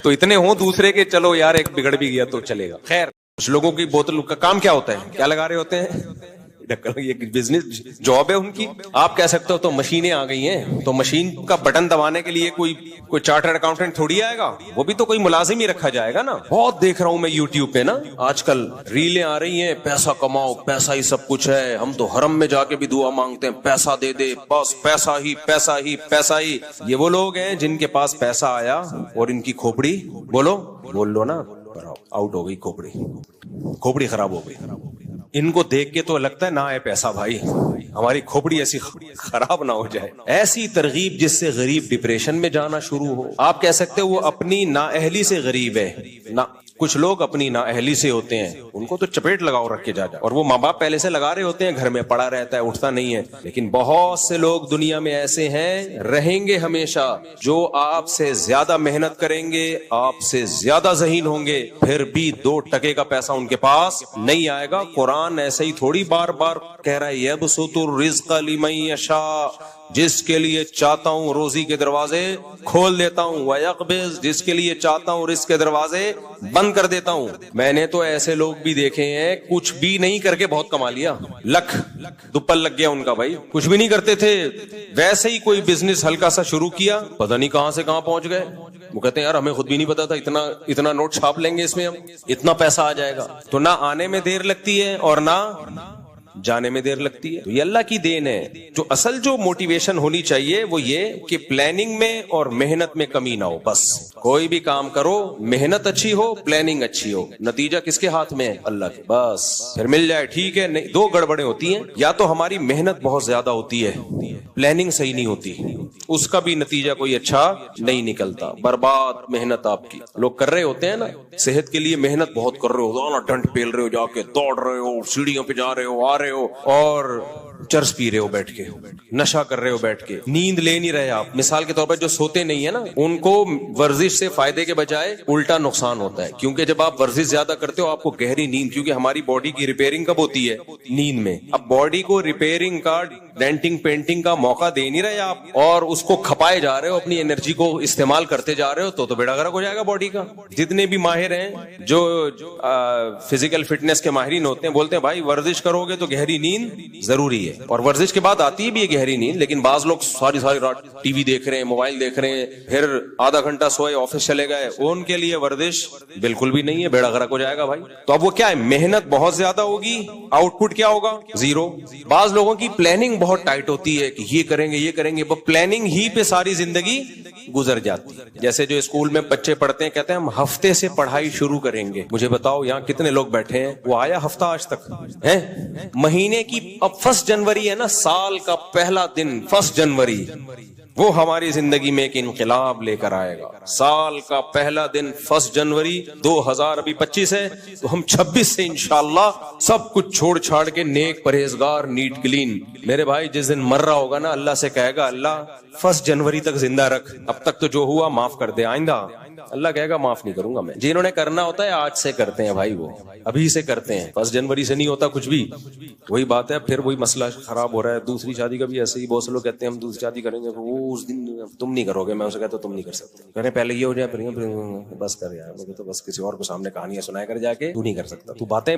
تو اتنے ہوں دوسرے کے, چلو یار ایک بگڑ بھی گیا تو چلے گا. خیر کچھ لوگوں کی بوتل کا کام کیا ہوتا ہے, کیا لگا رہے ہوتے ہیں, یہ بزنس جاب ہے ان کی. آپ کہہ سکتے ہو تو مشینیں آ گئی ہیں, تو مشین کا بٹن دبانے کے لیے کوئی چارٹرڈ اکاؤنٹنٹ تھوڑی آئے گا, وہ بھی تو کوئی ملازم ہی رکھا جائے گا نا. بہت دیکھ رہا ہوں میں یوٹیوب پہ نا, آج کل ریلیں آ رہی ہیں, پیسہ کماؤ, پیسہ ہی سب کچھ ہے, ہم تو حرم میں جا کے بھی دعا مانگتے ہیں, پیسہ دے دے بس, پیسہ ہی پیسہ ہی پیسہ ہی. یہ وہ لوگ ہیں جن کے پاس پیسہ آیا اور ان کی کھوپڑی, بول لو نا, آؤٹ ہو گئی, کھوپڑی خراب ہو گئی. ان کو دیکھ کے تو لگتا ہے نہ ہے پیسہ بھائی, ہماری کھوپڑی ایسی خراب نہ ہو جائے. ایسی ترغیب جس سے غریب ڈپریشن میں جانا شروع ہو. آپ کہہ سکتے وہ اپنی نااہلی سے غریب ہے نا. کچھ لوگ اپنی نااہلی سے ہوتے ہیں, ان کو تو چپیٹ لگاؤ رکھ کے جا, اور وہ ماں باپ پہلے سے لگا رہے ہوتے ہیں, گھر میں پڑا رہتا ہے, اٹھتا نہیں ہے. لیکن بہت سے لوگ دنیا میں ایسے ہیں, رہیں گے ہمیشہ, جو آپ سے زیادہ محنت کریں گے, آپ سے زیادہ ذہین ہوں گے, پھر بھی 2 ٹکے کا پیسہ ان کے پاس نہیں آئے گا. قرآن ایسے ہی تھوڑی بار بار کہہ رہا ہے یبسط الرزق لمن یشاء, جس کے لیے چاہتا ہوں روزی کے دروازے کھول دیتا ہوں, وَيَقْبِضْ, جس کے لیے چاہتا ہوں رزق کے دروازے بند کر دیتا ہوں. میں نے تو ایسے لوگ بھی دیکھے ہیں, کچھ بھی نہیں کر کے بہت کما لیا, لکھ دوپل لگ گیا ان کا. بھائی کچھ بھی نہیں کرتے تھے, ویسے ہی کوئی بزنس ہلکا سا شروع کیا, پتہ نہیں کہاں سے کہاں پہنچ گئے. وہ کہتے ہیں یار ہمیں خود بھی نہیں پتا تھا, اتنا نوٹ چھاپ لیں گے اس میں, ہم اتنا پیسہ آ جائے گا. تو نہ آنے میں دیر لگتی ہے اور نہ جانے میں دیر لگتی ہے. تو یہ اللہ کی دین ہے. جو موٹیویشن ہونی چاہیے وہ یہ کہ پلاننگ میں اور محنت میں کمی نہ ہو. بس کوئی بھی کام کرو, محنت اچھی ہو, پلاننگ اچھی ہو, نتیجہ کس کے ہاتھ میں ہے؟ اللہ کے. بس پھر مل جائے ٹھیک ہے. نہیں, 2 گڑبڑیں ہوتی ہیں, یا تو ہماری محنت بہت زیادہ ہوتی ہے, پلاننگ صحیح نہیں ہوتی, اس کا بھی نتیجہ کوئی اچھا نہیں نکلتا، برباد محنت آپ کی. لوگ کر رہے ہوتے ہیں نا صحت کے لیے محنت بہت کر رہے ہو، ڈنڈ پیل رہے ہو، جا کے دوڑ رہے ہو، سیڑھیوں پہ جا رہے ہو، آ رہے ہو، اور چرس پی رہے ہو بیٹھ کے، نشہ کر رہے ہو بیٹھ کے، نیند لے نہیں رہے آپ. مثال کے طور پر جو سوتے نہیں ہے نا، ان کو ورزش سے فائدے کے بجائے الٹا نقصان ہوتا ہے. کیونکہ جب آپ ورزش زیادہ کرتے ہو آپ کو گہری نیند، کیونکہ ہماری باڈی کی ریپیئرنگ کب ہوتی ہے؟ نیند میں. اب باڈی کو ریپیئرنگ کا، ڈینٹنگ پینٹنگ کا موقع دے نہیں رہے آپ، اور اس کو کھپائے جا رہے ہو، اپنی انرجی کو استعمال کرتے جا رہے ہو، تو بیڑا غرق ہو جائے گا باڈی کا. جتنے بھی ماہر ہیں جو فزیکل فٹنس کے ماہرین ہوتے ہیں بولتے ہیں بھائی ورزش کرو گے تو گہری نیند ضروری ہے، اور ورزش کے بعد آتی ہے بھی گہری نیند. لیکن بعض لوگ ساری رات ٹی وی دیکھ رہے ہیں، موبائل دیکھ رہے ہیں، پھر آدھا گھنٹہ سوئے آفس چلے گئے، ان کے لیے ورزش بالکل بھی نہیں ہے، بیڑا غرق ہو جائے گا بھائی. تو اب وہ کیا ہے، محنت بہت زیادہ ہوگی، آؤٹ پٹ کیا ہوگا؟ زیرو. بعض لوگوں کی پلاننگ بہت ٹائٹ ہوتی ہے کہ یہ کریں گے یہ کریں گے، وہ پلاننگ ہی پہ ساری زندگی گزر جاتی. جیسے جو اسکول میں بچے پڑھتے ہیں، کہتے ہیں ہم ہفتے سے پڑھائی شروع کریں گے. مجھے بتاؤ یہاں کتنے لوگ بیٹھے ہیں وہ آیا ہفتہ آج تک ہے؟ مہینے کی اب 1 جنوری ہے نا، سال کا پہلا دن 1 جنوری، وہ ہماری زندگی میں ایک انقلاب لے کر آئے گا. سال کا پہلا دن 1 جنوری 2025 ہے، تو ہم 26 سے انشاءاللہ سب کچھ چھوڑ چھاڑ کے نیک پرہیزگار نیٹ کلین. میرے بھائی جس دن مر رہا ہوگا نا، اللہ سے کہے گا اللہ 1 جنوری تک زندہ رکھ، اب تک تو جو ہوا معاف کر دے، آئندہ اللہ کہے گا معاف نہیں کروں گا میں. جنہوں نے کرنا ہوتا ہے آج سے کرتے ہیں بھائی، وہ ابھی سے کرتے ہیں. 1 جنوری سے نہیں ہوتا کچھ بھی. وہی بات ہے، پھر وہی مسئلہ خراب ہو رہا ہے. دوسری شادی کا بھی ایسے ہی، بہت سے لوگ کہتے ہیں ہم دوسری شادی کریں گے، وہ اس دن تم نہیں کرو گے. میں اسے کہتا ہوں تم نہیں کر سکتے، کہنے پہلے یہ ہو جائے پھر بس کر یار. مجھے تو بس کسی اور کو سامنے کہانیاں سنایا کر جا کے، تو نہیں کر سکتا. تو باتیں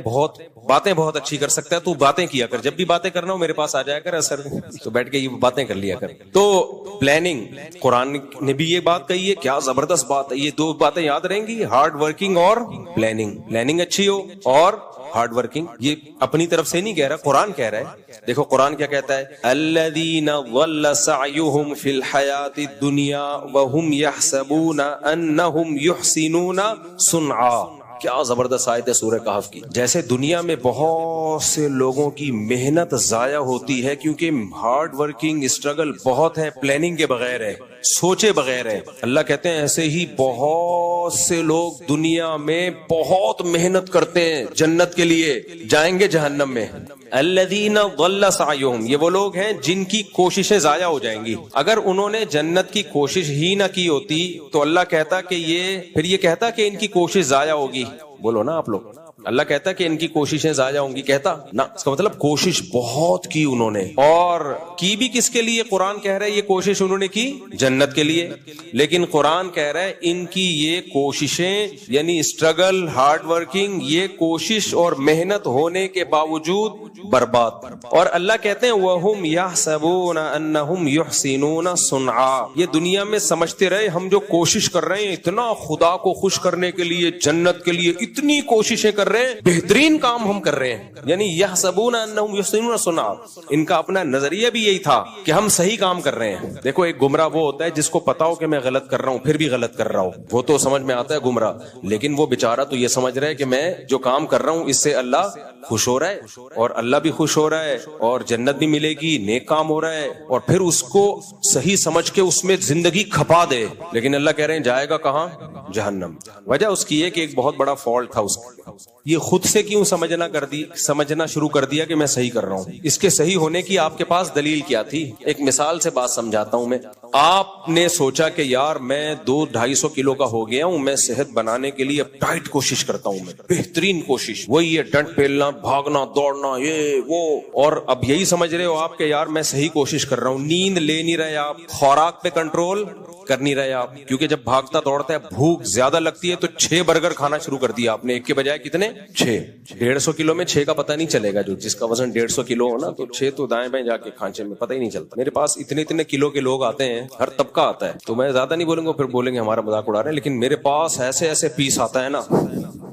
بہت اچھی کر سکتا ہے، تو باتیں کیا کر. جب بھی باتیں کرنا ہو میرے پاس آ جایا کر، اثر تو بیٹھ کے یہ باتیں کر لیا کر. تو پلاننگ، قرآن نے بھی یہ بات کہی ہے، کیا زبردست بات ہے. یہ 2 باتیں یاد رہیں گی، ہارڈ ورکنگ اور پلاننگ. پلاننگ اچھی ہو اور ہارڈ ورکنگ. یہ اپنی طرف سے نہیں کہہ رہا، قرآن کہہ رہا ہے. دیکھو قرآن کیا کہتا ہے، الذین ضل سعیہم فی الحیاۃ الدنیا وہم یحسبون انہم یحسنون صنعا. کیا زبردست آیت ہے سورہ کہف کی. جیسے دنیا میں بہت سے لوگوں کی محنت ضائع ہوتی ہے کیونکہ ہارڈ ورکنگ اسٹرگل بہت ہے، پلاننگ کے بغیر ہے، سوچے بغیر ہے. اللہ کہتے ہیں ایسے ہی بہت سے لوگ دنیا میں بہت محنت کرتے ہیں جنت کے لیے، جائیں گے جہنم میں. الذین ضل سعیہم، یہ وہ لوگ ہیں جن کی کوششیں ضائع ہو جائیں گی. اگر انہوں نے جنت کی کوشش ہی نہ کی ہوتی تو اللہ کہتا کہ یہ کہتا کہ ان کی کوشش ضائع ہوگی. بولو نا آپ لوگ، اللہ کہتا کہ ان کی کوششیں ضائع ہوں گی؟ کہتا نا. اس کا مطلب کوشش بہت کی انہوں نے، اور کی بھی کس کے لیے؟ قرآن کہہ رہا ہے یہ کوشش انہوں نے کی جنت کے لیے. لیکن قرآن کہہ رہا ہے ان کی یہ کوششیں، یعنی اسٹرگل، ہارڈ ورکنگ، یہ کوشش اور محنت ہونے کے باوجود برباد. اور اللہ کہتے ہیں وَهُمْ يَحْسَبُونَ أَنَّهُمْ يُحْسِنُونَ صُنْعًا. یہ دنیا میں سمجھتے رہے ہم جو کوشش کر رہے ہیں، اتنا خدا کو خوش کرنے کے لیے، جنت کے لیے اتنی کوششیں کر رہے ہیں، بہترین کام ہم کر رہے ہیں. یعنی یحسبون انہم یحسنون صنعا، ان کا اپنا نظریہ بھی یہی تھا کہ ہم صحیح کام کر رہے ہیں. دیکھو ایک گمراہ وہ ہوتا ہے جس کو پتا ہو کہ میں غلط کر رہا ہوں پھر بھی غلط کر رہا ہوں، وہ تو سمجھ میں آتا ہے گمراہ. لیکن وہ بیچارہ تو یہ سمجھ رہا ہے کہ میں جو کام کر رہا ہوں اس سے اللہ خوش ہو رہا ہے، اور اللہ بھی خوش ہو رہا ہے، اور جنت بھی ملے گی، نیک کام ہو رہا ہے، اور پھر اس کو صحیح سمجھ کے اس میں زندگی کھپا دے. لیکن اللہ کہہ رہے ہیں جائے گا کہاں؟ جہنم. وجہ اس کی ہے کہ ایک بہت بڑا فالٹ تھا اس کا. یہ خود سے کیوں سمجھنا شروع کر دیا کہ میں صحیح کر رہا ہوں. اس کے صحیح ہونے کی آپ کے پاس دلیل کیا تھی؟ ایک مثال سے بات سمجھاتا ہوں میں. آپ نے سوچا کہ یار میں 200-250 کلو کا ہو گیا ہوں، میں صحت بنانے کے لیے اب ٹائٹ کوشش کرتا ہوں، میں بہترین کوشش، وہی ہے ڈنڈ پیلنا، بھاگنا، دوڑنا، یہ وہ. اور اب یہی سمجھ رہے ہو آپ کہ یار میں صحیح کوشش کر رہا ہوں. نیند لے نہیں رہے آپ، خوراک پہ کنٹرول کر نہیں رہے آپ، کیونکہ جب بھاگتا دوڑتا ہے بھوک زیادہ لگتی ہے تو 6 برگر کھانا شروع کر دیا آپ نے، ایک کے بجائے کتنے؟ 6. 150 کلو میں 6 کا پتہ نہیں چلے گا. جو جس کا وزن 150 کلو ہو نا، تو 6 تو دائیں بائیں جا کے کھانچے میں پتہ ہی نہیں چلتا. میرے پاس اتنے کلو کے لوگ آتے ہیں، ہر طبقہ آتا ہے، تو میں زیادہ نہیں بولوں گا، پھر بولیں گے ہمارا مذاق اڑا رہے ہیں. لیکن میرے پاس ایسے پیس آتا ہے نا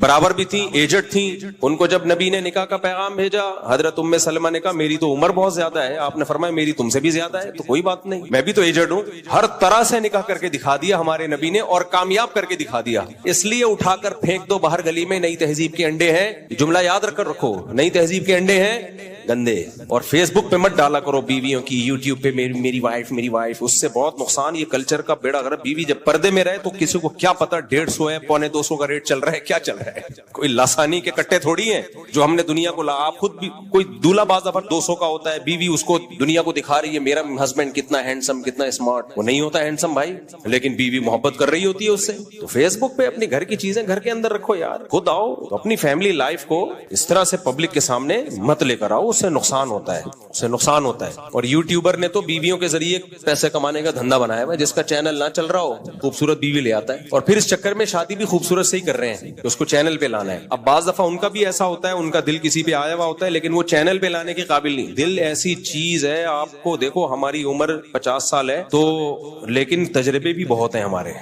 برابر بھی تھیں, ایجڈ تھیں. ان کو جب نبی نے نکاح کا پیغام بھیجا, حضرت ام سلمہ نے کہا میری تو عمر بہت زیادہ ہے. آپ نے فرمایا میری تم سے بھی زیادہ ہے, تو کوئی بات نہیں, میں بھی تو ایجڈ ہوں. ہر طرح سے نکاح کر کے دکھا دیا ہمارے نبی نے, اور کامیاب کر کے دکھا دیا. اس لیے اٹھا کر پھینک دو باہر گلی میں, نئی تہذیب کے انڈے ہیں. جملہ یاد رکھ کر رکھو, نئی تہذیب کے انڈے ہیں گندے. اور فیس بک پہ مت ڈالا کرو بیویوں کی, یوٹیوب پہ میری وائف, اس سے بہت نقصان. یہ کلچر کا بیڑا غرق. بیوی جب پردے میں رہے تو کسی کو کیا پتا 150 ہے, 250 کا ریٹ چل رہا ہے, کیا چل رہا ہے. کوئی لاسانی کے کٹے تھوڑی ہیں جو ہم نے دنیا کو آپ خود بھی, کوئی دولہا باز دفعہ 200 کا ہوتا ہے, بیوی اس کو دنیا کو دکھا رہی ہے میرا ہسبینڈ کتنا ہینڈسم, کتنا اسمارٹ. وہ نہیں ہوتا ہینڈسم بھائی, لیکن بیوی محبت کر رہی ہوتی ہے اس سے. تو فیس بک پہ اپنی گھر کی چیزیں گھر کے اندر رکھو یار. خود آؤ, اپنی فیملی لائف کو اس طرح سے پبلک کے سامنے مت لے کر آؤ, اس سے نقصان ہوتا ہے, اس سے نقصان ہوتا ہے. اور یوٹیوبر نے تو بیویوں کے ذریعے پیسے کمانے کا دھندا بنایا ہے. جس کا چینل نہ چل رہا ہو خوبصورت بیوی لے آتا ہے, اور پھر اس چکر میں شادی بھی خوبصورت سے ہی کر رہے ہیں کہ اس کو چینل پہ لانا ہے. اب بعض دفعہ ان کا بھی ایسا ہوتا ہے, ان کا دل کسی پہ آیا ہوا ہوتا ہے, لیکن وہ چینل پہ لانے کے قابل نہیں. دل ایسی چیز ہے, آپ کو دیکھو ہماری عمر 50 سال ہے تو, لیکن تجربے بھی بہت ہیں ہمارے.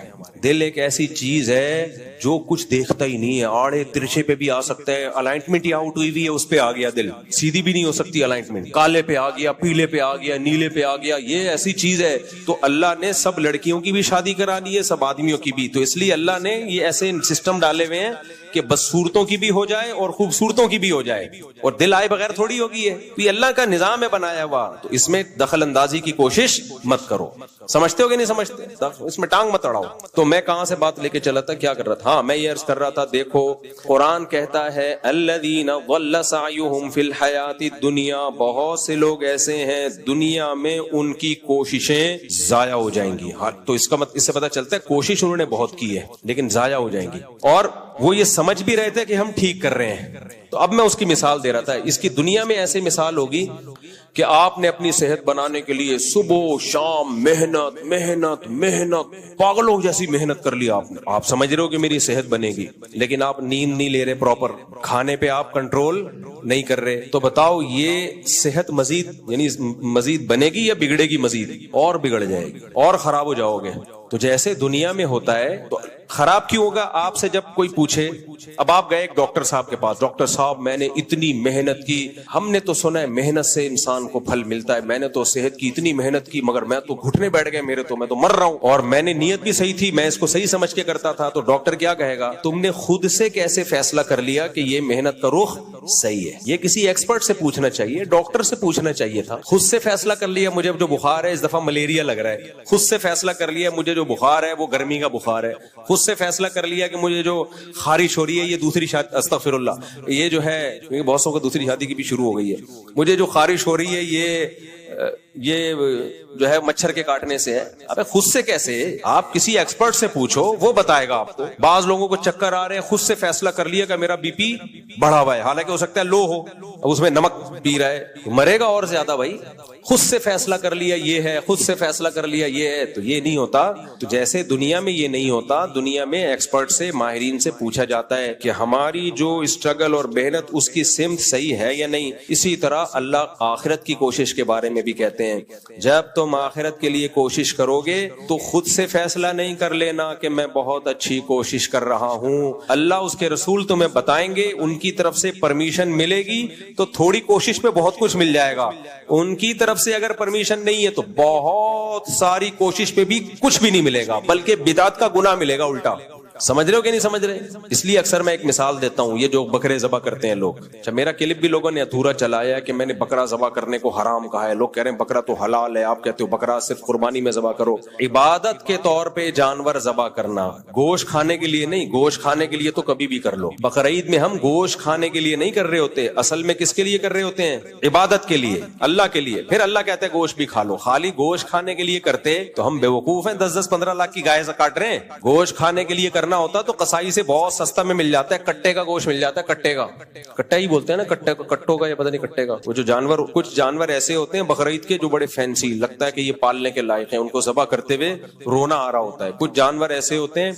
دل ایک ایسی چیز ہے جو کچھ دیکھتا ہی نہیں ہے, آڑے ترچے پہ بھی آ سکتا ہے. الائنمنٹ ہی آؤٹ ہوئی ہے, اس پہ آ گیا دل, سیدھی بھی نہیں ہو سکتی الائنمنٹ. کالے پہ آ گیا, پیلے پہ آ گیا, نیلے پہ آ گیا. یہ ایسی چیز ہے. تو اللہ نے سب لڑکیوں کی بھی شادی کرانی ہے, سب آدمیوں کی بھی. تو اس لیے اللہ نے یہ ایسے سسٹم ڈالے ہوئے ہیں کہ بدصورتوں کی بھی ہو جائے اور خوبصورتوں کی بھی ہو جائے, اور دل آئے بغیر تھوڑی ہوگی ہے. یہ اللہ کا نظام ہے بنایا ہوا, تو اس میں دخل اندازی کی کوشش مت کرو. سمجھتے ہو کہ نہیں سمجھتے, اس میں ٹانگ مت اڑاؤ. تو میں کہاں سے بات لے کے چلا تھا, کیا کر رہا تھا؟ ہاں, میں یہ عرض کر رہا تھا, دیکھو قرآن کہتا ہے الذین ضل سعیہم فی الحیاۃ الدنیا, بہت سے لوگ ایسے ہیں دنیا میں ان کی کوششیں ضائع ہو جائیں گی. تو اس کا اس سے پتہ چلتا ہے کوشش انہوں نے بہت کی ہے لیکن ضائع ہو جائیں گی, اور وہ یہ سمجھ بھی رہے تھے کہ ہم ٹھیک کر رہے ہیں. تو اب میں اس کی مثال دے رہا تھا. اس کی دنیا میں ایسی مثال ہوگی کہ آپ نے اپنی صحت بنانے کے لیے صبح شام محنت محنت محنت, پاگلوں جیسی محنت کر لی آپ نے. آپ سمجھ رہے ہو کہ میری صحت بنے گی, لیکن آپ نیند نہیں لے رہے پراپر, کھانے پہ آپ کنٹرول نہیں کر رہے. تو بتاؤ یہ صحت مزید یعنی مزید بنے گی یا بگڑے گی؟ مزید اور بگڑ جائے گی اور خراب ہو جاؤ گے. تو جیسے دنیا میں ہوتا ہے, تو خراب کیوں ہوگا؟ آپ سے جب کوئی پوچھے, اب آپ گئے ایک ڈاکٹر صاحب کے پاس, ڈاکٹر صاحب میں نے اتنی محنت کی, ہم نے تو سنا ہے محنت سے انسان کو پھل ملتا ہے, میں نے تو صحت کی اتنی محنت کی مگر میں تو گھٹنے بیٹھ گئے میرے, تو میں تو مر رہا ہوں, اور میں نے نیت بھی صحیح تھی, میں اس کو صحیح سمجھ کے کرتا تھا. تو ڈاکٹر کیا کہے گا, تم نے خود سے کیسے فیصلہ کر لیا کہ یہ محنت کا رخ صحیح ہے؟ یہ کسی ایکسپرٹ سے پوچھنا چاہیے, ڈاکٹر سے پوچھنا چاہیے تھا. خود سے فیصلہ کر لیا مجھے جو بخار ہے اس دفعہ ملیریا لگ رہا ہے, خود سے فیصلہ کر لیا مجھے جو بخار ہے وہ گرمی کا بخار ہے, خود سے فیصلہ کر لیا کہ مجھے جو خارش ہو رہی ہے یہ دوسری شادی, استغفر اللہ, یہ جو ہے بہت سو کو دوسری شادی کی بھی شروع ہو گئی ہے, مجھے جو خارش ہو رہی ہے یہ جو ہے مچھر کے کاٹنے سے ہے. ابے خود سے کیسے؟ آپ کسی ایکسپرٹ سے پوچھو, وہ بتائے گا آپ کو. بعض لوگوں کو چکر آ رہے ہیں, خود سے فیصلہ کر لیا کہ میرا بی پی بڑھا ہوا ہے, حالانکہ ہو سکتا ہے لو ہو, اب اس میں نمک پی رہا ہے, مرے گا اور زیادہ بھائی. خود سے فیصلہ کر لیا یہ ہے, خود سے فیصلہ کر لیا یہ ہے, تو یہ نہیں ہوتا. تو جیسے دنیا میں یہ نہیں ہوتا, دنیا میں ایکسپرٹ سے, ماہرین سے پوچھا جاتا ہے کہ ہماری جو اسٹرگل اور محنت اس کی سمت صحیح ہے یا نہیں. اسی طرح اللہ آخرت کی کوشش کے بارے میں بھی کہتے ہیں, جب تم آخرت کے لیے کوشش کرو گے تو خود سے فیصلہ نہیں کر لینا کہ میں بہت اچھی کوشش کر رہا ہوں. اللہ اس کے رسول تمہیں بتائیں گے, ان کی طرف سے پرمیشن ملے گی تو تھوڑی کوشش پہ بہت کچھ مل جائے گا. ان کی طرف سے اگر پرمیشن نہیں ہے تو بہت ساری کوشش پہ بھی کچھ بھی نہیں ملے گا, بلکہ بدعت کا گناہ ملے گا الٹا. سمجھ رہے ہو کہ نہیں سمجھ رہے؟ اس لیے اکثر میں ایک مثال دیتا ہوں, یہ جو بکرے ذبح کرتے ہیں لوگ, اچھا میرا کلپ بھی لوگوں نے ادھورا چلایا کہ میں نے بکرا ذبح کرنے کو حرام کہا ہے. لوگ کہہ رہے ہیں بکرا تو حلال ہے, آپ کہتے ہو بکرا صرف قربانی میں ذبح کرو. عبادت کے طور پہ جانور ذبح کرنا, گوشت کھانے کے لیے نہیں. گوشت کھانے کے لیے تو کبھی بھی کر لو. بقرعید میں ہم گوشت کھانے کے لیے نہیں کر رہے ہوتے, اصل میں کس کے لیے کر رہے ہوتے ہیں؟ عبادت کے لیے, اللہ کے لیے. پھر اللہ کہتے ہیں گوشت بھی کھا لو. خالی گوشت کھانے کے لیے کرتے تو ہم بے وقوف ہیں, 10-15 لاکھ کی گائے کاٹ رہے ہیں. گوشت کھانے کے لیے کرنا ہوتا تو قصائی سے بہت سستا میں مل جاتا ہے, کٹے کا گوشت مل جاتا ہے. کٹے کا, کٹا ہی بولتے ہیں نا, کٹوں کا, یا پتہ نہیں کٹے کا. وہ جو جانور, کچھ جانور ایسے ہوتے ہیں بقرعید کے جو بڑے فینسی لگتا ہے کہ یہ پالنے کے لائق ہیں, ان کو ذبح کرتے ہوئے رونا آ رہا ہوتا ہے. کچھ جانور ایسے ہوتے ہیں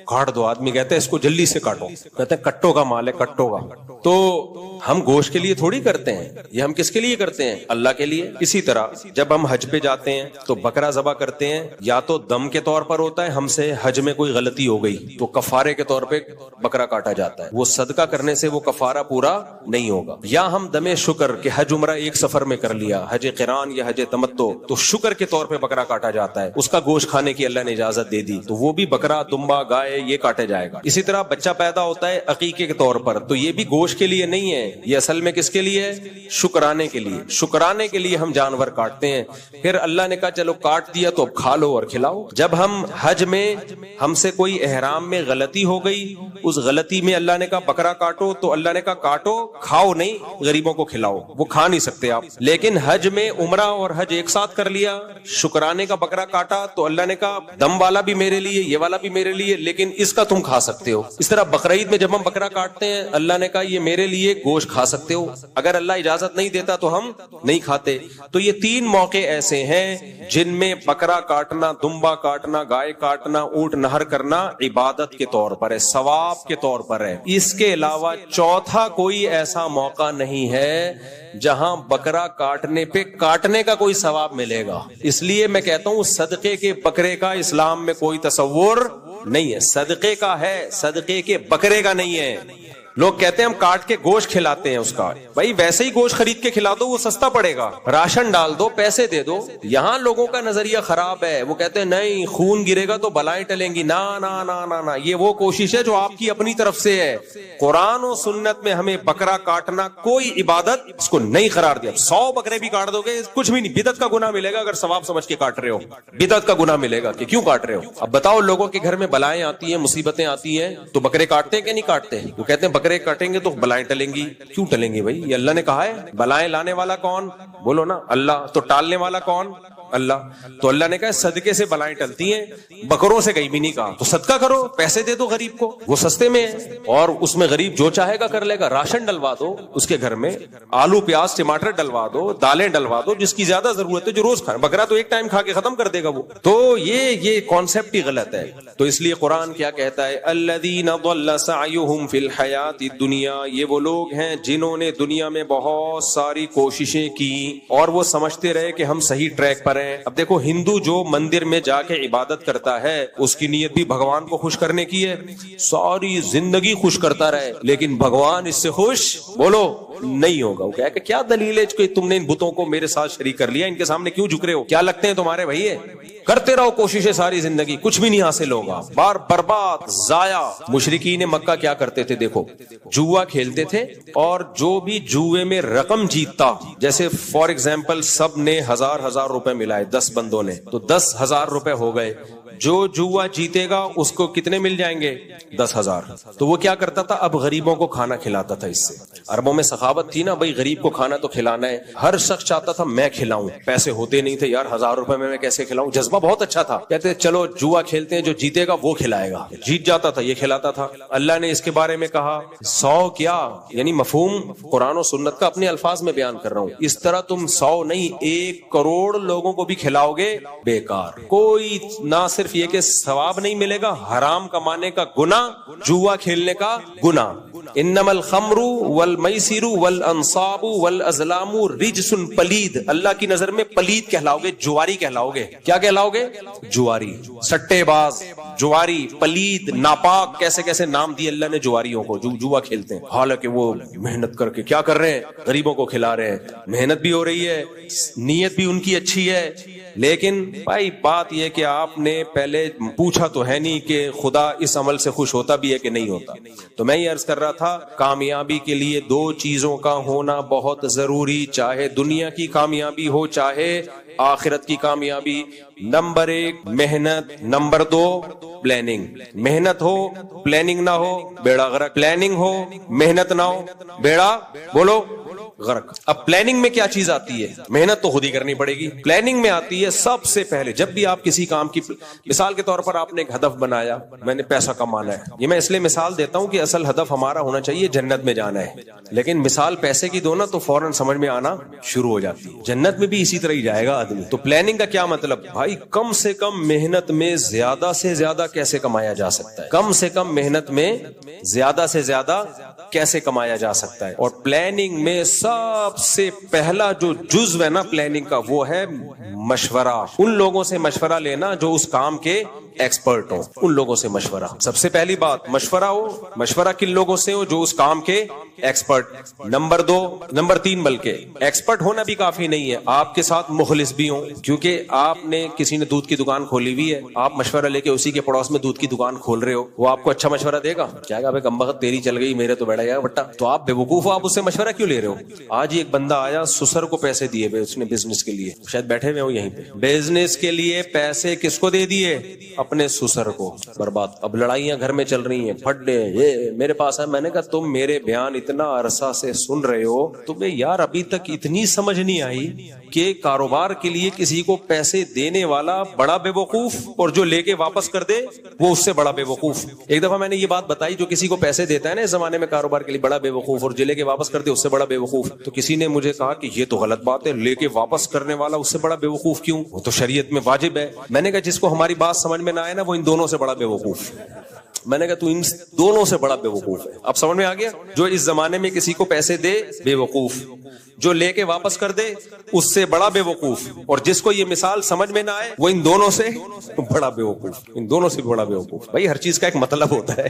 کاٹ دو, آدمی کہتے ہیں اس کو جلدی سے کاٹو, کہتے ہیں کٹوں کا مال ہے, کٹوں کا. تو ہم گوشت کے لیے تھوڑی کرتے ہیں, یہ ہم کس کے لیے کرتے ہیں؟ اللہ کے لیے. اسی طرح جب ہم حج پہ جاتے ہیں تو بکرا ذبح کرتے ہیں, یا تو دم کے طور پر ہوتا ہے, ہم سے حج میں کوئی غلطی ہو گئی تو کفارے کے طور پہ بکرا کاٹا جاتا ہے. وہ صدقہ کرنے سے وہ کفارہ پورا نہیں ہوگا. یا ہم دم شکر کہ حج عمرہ ایک سفر میں کر لیا, حج قران یا حج تمتع, تو شکر کے طور پہ بکرا کاٹا جاتا ہے. اس کا گوشت کھانے کی اللہ نے اجازت دے دی, تو وہ بھی بکرا, دمبا, گائے یہ کاٹے جائے گا. اسی طرح بچہ پیدا ہوتا ہے عقیقے کے طور پر, تو یہ بھی گوشت کے لیے نہیں ہے, یہ اصل میں کس کے لیے ہے؟ شکرانے کے لیے. شکرانے کے لیے ہم جانور کاٹتے ہیں. پھر اللہ نے کہا چلو کاٹ دیا تو اب کھا لو اور کھلاؤ. جب ہم حج میں ہم سے کوئی احرام میں غلطی ہو گئی, اس غلطی میں اللہ نے کہا بکرا کاٹو, تو اللہ نے کہا کاٹو, کھاؤ نہیں, غریبوں کو کھلاؤ. وہ کھا نہیں سکتے آپ. لیکن حج میں عمرہ اور حج ایک ساتھ کر لیا, شکرانے کا بکرا کاٹا, تو اللہ نے کہا دم والا بھی میرے لیے, یہ والا بھی میرے لیے, لیکن اس کا تم کھا سکتے ہو. اس طرح بقرعید میں جب ہم بکرا کاٹتے ہیں, اللہ نے کہا یہ میرے لیے گوشت کھا سکتے ہو. اگر اللہ اجازت نہیں دیتا تو ہم نہیں کھاتے. تو یہ 3 موقع ایسے ہیں جن میں بکرا کاٹنا, دمبا کاٹنا, گائے کاٹنا, اونٹ نہر کرنا عبادت کے طور پر ہے, ثواب کے طور پر ہے. اس کے علاوہ چوتھا کوئی ایسا موقع نہیں ہے جہاں بکرا کاٹنے پہ کاٹنے کا کوئی ثواب ملے گا. اس لیے میں کہتا ہوں صدقے کے بکرے کا اسلام میں کوئی تصور نہیں ہے. صدقے کا ہے, صدقے کے بکرے کا نہیں ہے. لوگ کہتے ہیں ہم کاٹ کے گوشت کھلاتے ہیں اس کا. بھائی ویسے ہی گوشت خرید کے کھلا دو, وہ سستا پڑے گا. راشن ڈال دو, پیسے دے دو. یہاں لوگوں کا نظریہ خراب ہے. وہ کہتے ہیں نہیں خون گرے گا تو بلائیں ٹلیں گی. نا نا نا نا نا, یہ وہ کوشش ہے جو آپ کی اپنی طرف سے ہے. قرآن و سنت میں ہمیں بکرا کاٹنا کوئی عبادت اس کو نہیں قرار دیا. 100 بکرے بھی کاٹ دو گے کچھ بھی نہیں, بدعت کا گناہ ملے گا. اگر ثواب سمجھ کے کاٹ رہے ہو, بدعت کا گناہ ملے گا کہ کیوں کاٹ رہے ہو. اب بتاؤ لوگوں کے گھر میں بلائیں آتی ہیں, مصیبتیں آتی ہیں, تو بکرے کاٹتے ہیں کہ نہیں کاٹتے؟ وہ کہتے ہیں بکرے کاٹیں گے تو بلائیں ٹلیں گی. کیوں ٹلیں گی بھائی؟ یہ اللہ نے کہا ہے. بلائیں لانے والا کون؟ بولو نا اللہ. تو ٹالنے والا کون؟ اللہ. تو اللہ نے کہا صدقے سے بلائیں ٹلتی ہیں, بکروں سے کہیں بھی نہیں کہا. تو صدقہ کرو, پیسے دے دو غریب کو, وہ سستے میں ہے. اور اس میں غریب جو چاہے گا کر لے گا. راشن ڈلوا دو اس کے گھر میں, آلو پیاز ٹماٹر ڈلوا دو, دالیں ڈلوا دو, جس کی زیادہ ضرورت ہے, جو روز کھانا. بکرا تو ایک ٹائم کھا کے ختم کر دے گا وہ. تو یہ کانسیپٹ ہی غلط ہے. تو اس لیے قرآن کیا کہتا ہے؟ الذین ضل سعیہم فی الحیات الدنیا, یہ وہ لوگ ہیں جنہوں نے دنیا میں بہت ساری کوششیں کی اور وہ سمجھتے رہے کہ ہم صحیح ٹریک پر ہیں. اب دیکھو ہندو جو مندر میں جا کے عبادت کرتا ہے اس کی نیت بھی بھگوان کو خوش کرنے کی ہے. ساری زندگی خوش کرتا رہے لیکن بھگوان اس سے خوش بولو نہیں ہوگا. وہ کہ کیا دلیل ہے کہ تم نے ان بتوں کو میرے ساتھ شریک کر لیا, ان کے سامنے کیوں جھک رہے ہو, کیا لگتے ہیں تمہارے بھائی ہے؟ کرتے رہو کوششیں ساری زندگی, کچھ بھی نہیں حاصل ہوگا, بار برباد ضائع. مشرکین مکہ کیا کرتے تھے دیکھو, جوا کھیلتے تھے اور جو بھی جوئے میں رقم جیتتا, جیسے فار ایگزامپل سب نے 1000 روپے ملائے 10 بندوں نے, تو 10,000 روپے ہو گئے. جو جوا جیتے گا اس کو کتنے مل جائیں گے؟ 10,000. تو وہ کیا کرتا تھا, اب غریبوں کو کھانا کھلاتا تھا. اس سے عربوں میں سخاوت تھی نا, بھائی غریب کو کھانا تو کھلانا ہے. ہر شخص چاہتا تھا میں کھلاؤں, پیسے ہوتے نہیں تھے یار, 1000 روپے میں کیسے کھلاؤں. جذبہ بہت اچھا تھا, کہتے چلو جوا کھیلتے ہیں, جو جیتے گا وہ کھلائے گا. جیت جاتا تھا یہ کھلاتا تھا. اللہ نے اس کے بارے میں کہا 100 کیا, یعنی مفہوم قرآن و سنت کا اپنے الفاظ میں بیان کر رہا ہوں. اس طرح تم 100 نہیں 1 کروڑ لوگوں کو بھی کھلاؤ گے بیکار. کوئی نہ صرف یہ کہ ثواب نہیں ملے گا, حرام کمانے کا گناہ, جوا کھیلنے کا گناہ. انما الخمر والمیسر والانصاب والازلام رجس پلید, اللہ کی نظر میں پلید کہلاؤ گے, جواری کہلاؤ گے. کیا کہلاؤ گے؟ جواری, سٹے باز, جواری, پلید, ناپاک. کیسے کیسے نام دیے اللہ نے جواریوں کو جو جوا کھیلتے ہیں. حالانکہ وہ محنت کر کے کیا کر رہے ہیں, غریبوں کو کھلا رہے ہیں, محنت بھی ہو رہی ہے, نیت بھی ان کی اچھی ہے. لیکن بھائی بات یہ کہ آپ نے پہلے پوچھا تو ہے نہیں کہ خدا اس عمل سے خوش ہوتا بھی ہے کہ نہیں ہوتا. تو میں یہ عرض کر رہا تھا کامیابی کے لیے 2 چیزوں کا ہونا بہت ضروری, چاہے دنیا کی کامیابی ہو چاہے آخرت کی کامیابی. نمبر 1 محنت, نمبر 2 پلاننگ. محنت ہو پلاننگ نہ ہو بیڑا غرق, پلاننگ ہو محنت نہ ہو بیڑا بولو غرق. اب پلاننگ میں کیا چیز آتی ہے؟ محنت تو خود ہی کرنی پڑے گی. پلاننگ میں آتی ہے سب سے پہلے جب بھی آپ کسی کام کی, مثال کے طور پر آپ نے ایک ہدف بنایا, میں نے پیسہ کمانا ہے. یہ میں اس لیے مثال دیتا ہوں کہ اصل ہدف ہمارا ہونا چاہیے جنت میں جانا ہے, لیکن مثال پیسے کی دو نا تو فوراً سمجھ میں آنا شروع ہو جاتی ہے. جنت میں بھی اسی طرح ہی جائے گا آدمی. تو پلاننگ کا کیا مطلب؟ بھائی کم سے کم محنت میں زیادہ سے زیادہ کیسے کمایا جا سکتا ہے, کم سے کم محنت میں زیادہ سے زیادہ کیسے کمایا جا سکتا ہے. اور پلاننگ میں سب سے پہلا جو جزو ہے نا پلاننگ کا وہ ہے مشورہ. ان لوگوں سے مشورہ لینا جو اس کام کے ایکسپرٹ ہوں, ان لوگوں سے مشورہ. سب سے پہلی بات مشورہ ہو. مشورہ کن لوگوں سے ہو؟ جو اس کام کے ایکسپرٹ. نمبر 3 بلکہ ایکسپرٹ ہونا بھی کافی نہیں ہے, آپ کے ساتھ مخلص بھی ہوں. کیونکہ آپ نے کسی نے دودھ کی دکان کھولی ہوئی ہے, آپ مشورہ لے کے اسی کے پڑوس میں دودھ کی دکان کھول رہے ہو, وہ آپ کو اچھا مشورہ دے گا؟ کیا گا بھائی کمبخت تیری چل گئی, میرے تو بیٹھا گیا بٹا. تو آپ بے وقوف ہو, آپ اس سے مشورہ کیوں لے رہے ہو؟ آج ہی ایک بندہ آیا, سسر کو پیسے دیے ہوئے اس نے بزنس کے لیے, شاید بیٹھے ہوئے ہو یہیں پہ. بزنس کے لیے پیسے کس کو دے دیے؟ اپنے سسر کو. برباد. اب لڑائیاں گھر میں چل رہی ہیں, پھڈے یہ میرے پاس ہے. میں نے کہا تم میرے بیان اتنا عرصہ سے سن رہے ہو, تمہیں یار ابھی تک اتنی سمجھ نہیں آئی کہ کاروبار کے لیے کسی کو پیسے دینے والا بڑا بے وقوف اور جو لے کے واپس کر دے وہ اس سے بڑا بے وقوف. ایک دفعہ میں نے یہ بات بتائی, جو کسی کو پیسے دیتا ہے نا اس زمانے میں کاروبار کے لیے بڑا بے وقوف, اور جو لے کے واپس کر دے اس سے بڑا بے وقوف. تو کسی نے مجھے کہا کہ یہ تو غلط بات ہے, لے کے واپس کرنے والا اس سے بڑا بے وقوف کیوں؟ وہ تو شریعت میں واجب ہے. میں نے کہا جس کو ہماری بات سمجھ میں نہ آئے نا وہ ان دونوں سے بڑا بے وقوف. میں نے کہا تو ان دونوں سے بڑا بے وقوف ہے. اب سمجھ میں آ گیا؟ جو اس زمانے میں کسی کو پیسے دے بے وقوف, جو لے کے واپس کر دے اس سے بڑا بے وقوف, اور جس کو یہ مثال سمجھ میں نہ آئے وہ ان دونوں سے بڑا بے وقوف. ان دونوں سے بڑا بے وقوف. بھائی ہر چیز کا ایک مطلب ہوتا ہے,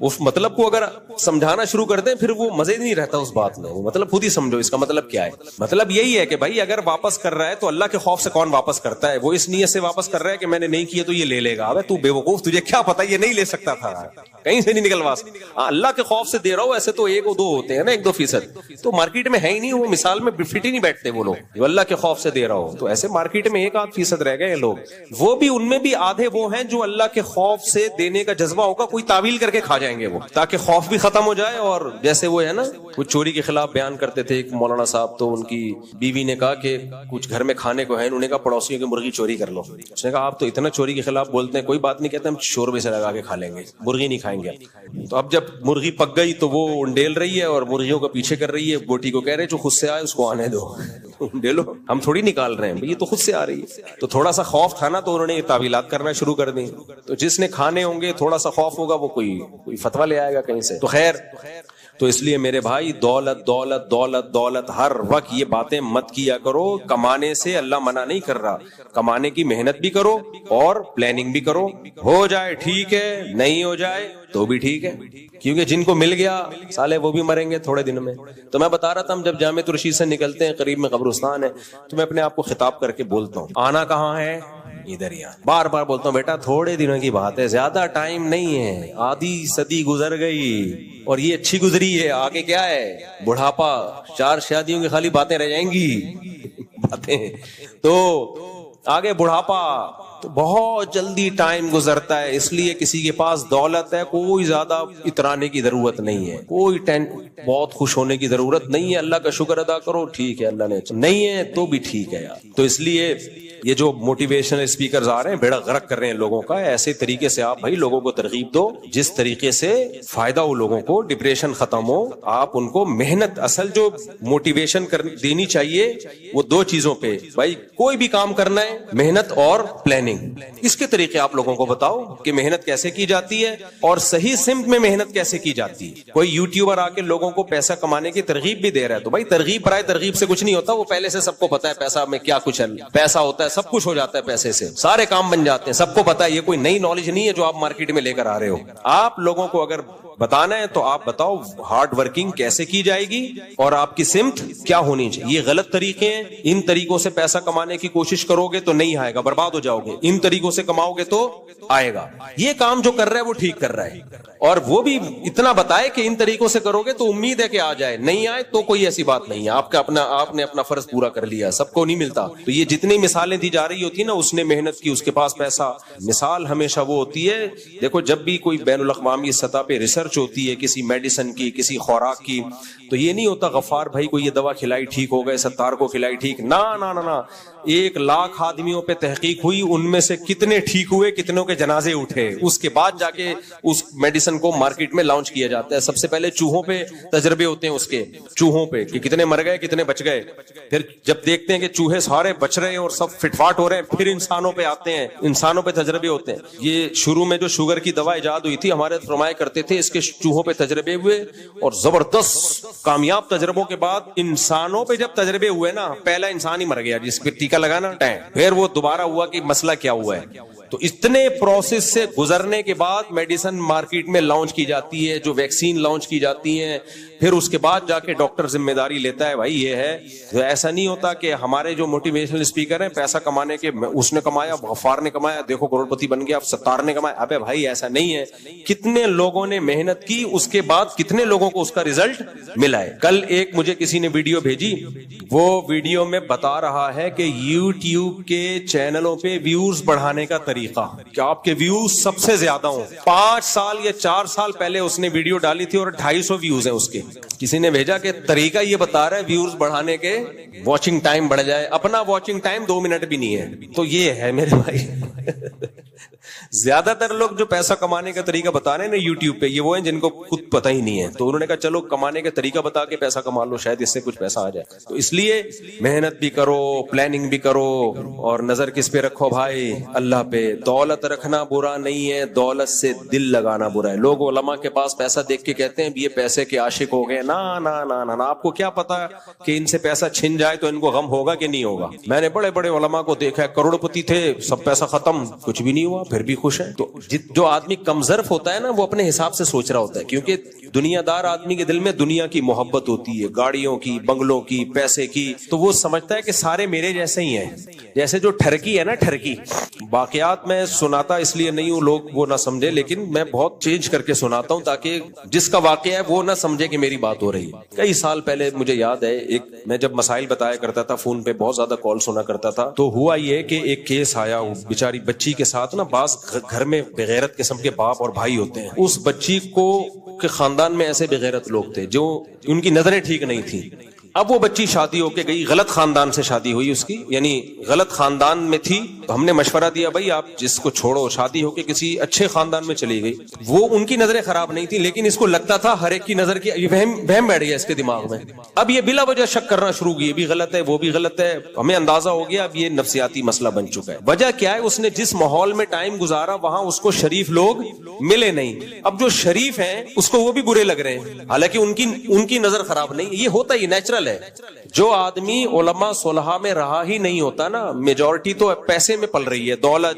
اس مطلب کو اگر سمجھانا شروع کر دیں پھر وہ مزے نہیں رہتا اس بات میں. وہ مطلب خود ہی سمجھو اس کا مطلب کیا ہے. مطلب یہی ہے کہ بھائی اگر واپس کر رہا ہے تو اللہ کے خوف سے کون واپس کرتا ہے؟ وہ اس نیت سے واپس کر رہا ہے کہ میں نے نہیں کیا تو یہ لے لے گا. ابے تو بے وقوف, تجھے کیا پتا یہ نہیں لے سکتا تھا, کہیں سے نہیں نکلوا. اللہ کے خوف سے دے رہا ہوں. ایسے تو 1-2 ہوتے ہیں نا, 1-2%, تو مارکیٹ میں ہے ہی نہیں. وہ مثال میں فٹ ہی نہیں بیٹھتے وہ لوگ, جو اللہ کے خوف سے دے رہا ہو. تو ایسے مارکیٹ میں 1-8% رہ گئے لوگ. وہ بھی ان میں بھی آدھے وہ ہیں جو اللہ کے خوف سے دینے کا جذبہ ہوگا, کوئی تعویل کر کے کھا جائیں گے وہ, تاکہ خوف بھی ختم ہو جائے. اور جیسے وہ ہے نا, وہ چوری کے خلاف بیان کرتے تھے ایک مولانا صاحب, تو ان کی بیوی نے کہا کہ کچھ گھر میں کھانے کو ہے, انہوں نے کہا پڑوسیوں کی مرغی چوری کر لو. اس نے کہا آپ تو اتنا چوری کے خلاف بولتے ہیں, کوئی بات نہیں, کہتے ہم شوربے سے لگا کے کھا لیں گے, مرغی نہیں کھائیں گے. تو اب جب مرغی پک گئی تو وہ انڈیل رہی ہے اور مرغیوں کا پیچھے کر رہی ہے. بوٹی کو کہہ رہے جو خود سے آئے اس کو آنے دو, ڈیلو, ہم تھوڑی نکال رہے ہیں, یہ تو خود سے آ رہی ہے. تو تھوڑا سا خوف تھا نا, تو انہوں نے یہ تعویلات کرنا شروع کر دی. تو جس نے کھانے ہوں گے تھوڑا سا خوف ہوگا, وہ کوئی فتویٰ لے آئے گا کہیں سے. تو خیر, تو اس لیے میرے بھائی دولت دولت دولت دولت ہر وقت یہ باتیں مت کیا کرو. کمانے سے اللہ منع نہیں کر رہا, کمانے کی محنت بھی کرو اور پلاننگ بھی کرو. ہو جائے ٹھیک ہے, نہیں ہو جائے تو بھی ٹھیک ہے, کیونکہ جن کو مل گیا سالے وہ بھی مریں گے تھوڑے دن میں. تو میں بتا رہا تھا, ہم جب جامع الرشید سے نکلتے ہیں, قریب میں قبرستان ہے, تو میں اپنے آپ کو خطاب کر کے بولتا ہوں, آنا کہاں ہے؟ ادھر ہی. بار بار بولتا ہوں بیٹا تھوڑے دنوں کی بات ہے, زیادہ ٹائم نہیں ہے, آدھی صدی گزر گئی اور یہ اچھی گزری ہے, آگے کیا ہے؟ بڑھاپا. 4 شادیوں کی خالی باتیں رہ جائیں گی, باتیں. تو آگے بڑھاپا, تو بہت جلدی ٹائم گزرتا ہے. اس لیے کسی کے پاس دولت ہے, کوئی زیادہ اترانے کی ضرورت نہیں ہے, کوئی بہت خوش ہونے کی ضرورت نہیں ہے. اللہ کا شکر ادا کرو, ٹھیک ہے, اللہ نے نہیں ہے تو بھی ٹھیک ہے یار. تو اس لیے یہ جو موٹیویشنل اسپیکرز آ رہے ہیں, بیڑا غرق کر رہے ہیں لوگوں کا, ایسے طریقے سے آپ بھائی لوگوں کو ترغیب دو جس طریقے سے فائدہ ہو لوگوں کو, ڈپریشن ختم ہو. آپ ان کو محنت, اصل جو موٹیویشن دینی چاہیے وہ 2 چیزوں پہ. بھائی کوئی بھی کام کرنا ہے, محنت اور پلاننگ. اس کے طریقے آپ لوگوں کو بتاؤ کہ محنت کیسے کی جاتی ہے اور صحیح سمت میں محنت کیسے کی جاتی ہے. کوئی یوٹیوبر آ کے لوگوں کو پیسہ کمانے کی ترغیب بھی دے رہا ہے, تو بھائی ترغیب برائے ترغیب سے کچھ نہیں ہوتا. وہ پہلے سے سب کو پتا ہے پیسہ میں کیا کچھ ہے, پیسہ ہوتا ہے, سب کچھ ہو جاتا ہے پیسے سے, سارے کام بن جاتے ہیں, سب کو پتا ہے. یہ کوئی نئی نالج نہیں ہے جو آپ مارکیٹ میں لے کر آ رہے ہو. آپ لوگوں کو اگر بتانا ہے تو آپ بتاؤ ہارڈ ورکنگ کیسے کی جائے گی اور آپ کی سمت کیا ہونی چاہیے. یہ غلط طریقے ہیں, ان طریقوں سے پیسہ کمانے کی کوشش کرو گے تو نہیں آئے گا, برباد ہو جاؤ گے. ان طریقوں سے کماؤ گے تو آئے گا. یہ کام جو کر رہا ہے وہ ٹھیک کر رہا ہے, اور وہ بھی اتنا بتائے کہ ان طریقوں سے کرو گے تو امید ہے کہ آ جائے, نہیں آئے تو کوئی ایسی بات نہیں ہے. آپ نے اپنا فرض پورا کر لیا, سب کو نہیں ملتا. تو یہ جتنی مثالیں دی جا رہی ہوتی ہیں نا, اس نے محنت کی, اس کے پاس پیسہ. مثال ہمیشہ وہ ہوتی ہے, دیکھو جب بھی کوئی بین الاقوامی سطح پہ ریسرچ ہوتی ہے کسی میڈیسن کی, کسی خوراک کی, تو یہ نہیں ہوتا غفار بھائی کو یہ دوا کھلائی ٹھیک ہو گئے, ستار کو کھلائی ٹھیک. نہ 1,00,000 آدمیوں پہ تحقیق ہوئی, ان میں سے کتنے ٹھیک ہوئے, کتنوں کے جنازے اٹھے, اس کے بعد جا کے اس میڈیسن کو مارکیٹ میں لانچ کیا جاتا ہے. سب سے پہلے چوہوں پہ تجربے ہوتے ہیں, اس کے چوہوں پہ کہ کتنے مر گئے کتنے بچ گئے. پھر جب دیکھتے ہیں کہ چوہے سارے بچ رہے ہیں اور سب فٹ فاٹ ہو رہے ہیں, پھر انسانوں پہ آتے ہیں, انسانوں پہ تجربے ہوتے ہیں. یہ شروع میں جو شوگر کی دوا ایجاد ہوئی تھی, ہمارے فرمایا کرتے تھے اس کے چوہوں پہ تجربے ہوئے اور زبردست کامیاب تجربوں کے بعد انسانوں پہ جب تجربے ہوئے نا، پہلا انسان ہی مر گیا جس پہ ٹیکا لگانا، پھر وہ دوبارہ ہوا کہ مسئلہ کیا ہوا ہے. تو اتنے پروسیس سے گزرنے کے بعد میڈیسن مارکیٹ میں لانچ کی جاتی ہے، جو ویکسین لانچ کی جاتی ہیں، پھر اس کے بعد جا کے ڈاکٹر ذمہ داری لیتا ہے. بھائی یہ ہے، تو ایسا نہیں ہوتا کہ ہمارے جو موٹیویشنل اسپیکر ہیں پیسہ کمانے کے، اس نے کمایا، غفار نے کمایا، دیکھو کروڑ پتی بن گیا، ستار نے کمایا. ابے بھائی ایسا نہیں ہے. کتنے لوگوں نے محنت کی، اس کے بعد کتنے لوگوں کو اس کا ریزلٹ ملا ہے. کل ایک مجھے کسی نے ویڈیو بھیجی، وہ ویڈیو میں بتا رہا ہے کہ یوٹیوب کے چینلوں پہ ویوز بڑھانے کا طریقہ، کہ آپ کے ویوز سب سے زیادہ ہوں. 5 سال یا 4 سال پہلے اس نے ویڈیو ڈالی تھی اور 250 ویوز ہیں اس کے. کسی نے بھیجا کہ طریقہ یہ بتا رہا ہے ویوز بڑھانے کے، واچنگ ٹائم بڑھ جائے. اپنا واچنگ ٹائم 2 منٹ بھی نہیں ہے. تو یہ ہے میرے بھائی. زیادہ تر لوگ جو پیسہ کمانے کا طریقہ بتا رہے ہیں نا یوٹیوب پہ، یہ وہ ہیں جن کو خود پتہ ہی نہیں ہے. تو انہوں نے کہا چلو کمانے کا طریقہ بتا کے پیسہ کما لو، شاید اس سے کچھ پیسہ آ جائے. تو اس لیے محنت بھی کرو، پلاننگ بھی کرو، اور نظر کس پہ رکھو بھائی؟ اللہ پہ. دولت رکھنا برا نہیں ہے، دولت سے دل لگانا برا ہے. لوگ علماء کے پاس پیسہ دیکھ کے کہتے ہیں یہ پیسے کے عاشق ہو گئے. نا نا نا نا، آپ کو کیا پتا کہ ان سے پیسہ چھن جائے تو ان کو غم ہوگا کہ نہیں ہوگا. میں نے بڑے بڑے علماء کو دیکھا ہے، کروڑ پتی تھے، سب پیسہ ختم، کچھ بھی نہیں ہوا، پھر بھی خوش ہے. تو جو آدمی کم ظرف ہوتا ہے نا، وہ اپنے حساب سے سوچ رہا ہوتا ہے. کیونکہ دنیا دار آدمی کے دل میں دنیا کی محبت ہوتی ہے، گاڑیوں کی، بنگلوں کی، پیسے کی. تو وہ سمجھتا ہے کہ سارے میرے جیسے ہی ہیں. جیسے جو ٹھرکی ہے نا، ٹھرکی. واقعات میں سناتا اس لیے نہیں ہوں لوگ وہ نہ سمجھے، لیکن میں بہت چینج کر کے سناتا ہوں تاکہ جس کا واقعہ ہے وہ نہ سمجھے کہ میری بات ہو رہی ہے. کئی سال پہلے مجھے یاد ہے، ایک میں جب مسائل بتایا کرتا تھا فون پہ، بہت زیادہ کال سنا کرتا تھا، تو ہوا یہ کہ ایک کیس آیا، بیچاری بچی کے ساتھ نا، بعض گھر میں بغیرت قسم کے باپ اور بھائی ہوتے ہیں. اس بچی کو کے خاندان میں ایسے بغیرت لوگ تھے جو ان کی نظریں ٹھیک نہیں تھی. اب وہ بچی شادی ہو کے گئی، غلط خاندان سے شادی ہوئی اس کی، یعنی غلط خاندان میں تھی. ہم نے مشورہ دیا بھائی آپ جس کو چھوڑو، شادی ہو کے کسی اچھے خاندان میں چلی گئی. وہ ان کی نظریں خراب نہیں تھی، لیکن اس کو لگتا تھا ہر ایک کی نظر کی، یہ وہم بیٹھ گیا اس کے دماغ میں. اب یہ بلا وجہ شک کرنا شروع کی، یہ بھی غلط ہے وہ بھی غلط ہے. ہمیں اندازہ ہو گیا اب یہ نفسیاتی مسئلہ بن چکا ہے. وجہ کیا ہے؟ اس نے جس ماحول میں ٹائم گزارا وہاں اس کو شریف لوگ ملے نہیں. اب جو شریف ہیں اس کو وہ بھی برے لگ رہے ہیں، حالانکہ ان کی نظر خراب نہیں. یہ ہوتا ہی نیچرل ہے. جو آدمی علماء صلحاء میں رہا ہی نہیں ہوتا نا، میجورٹی تو پیسے میں پل رہی ہے، دولت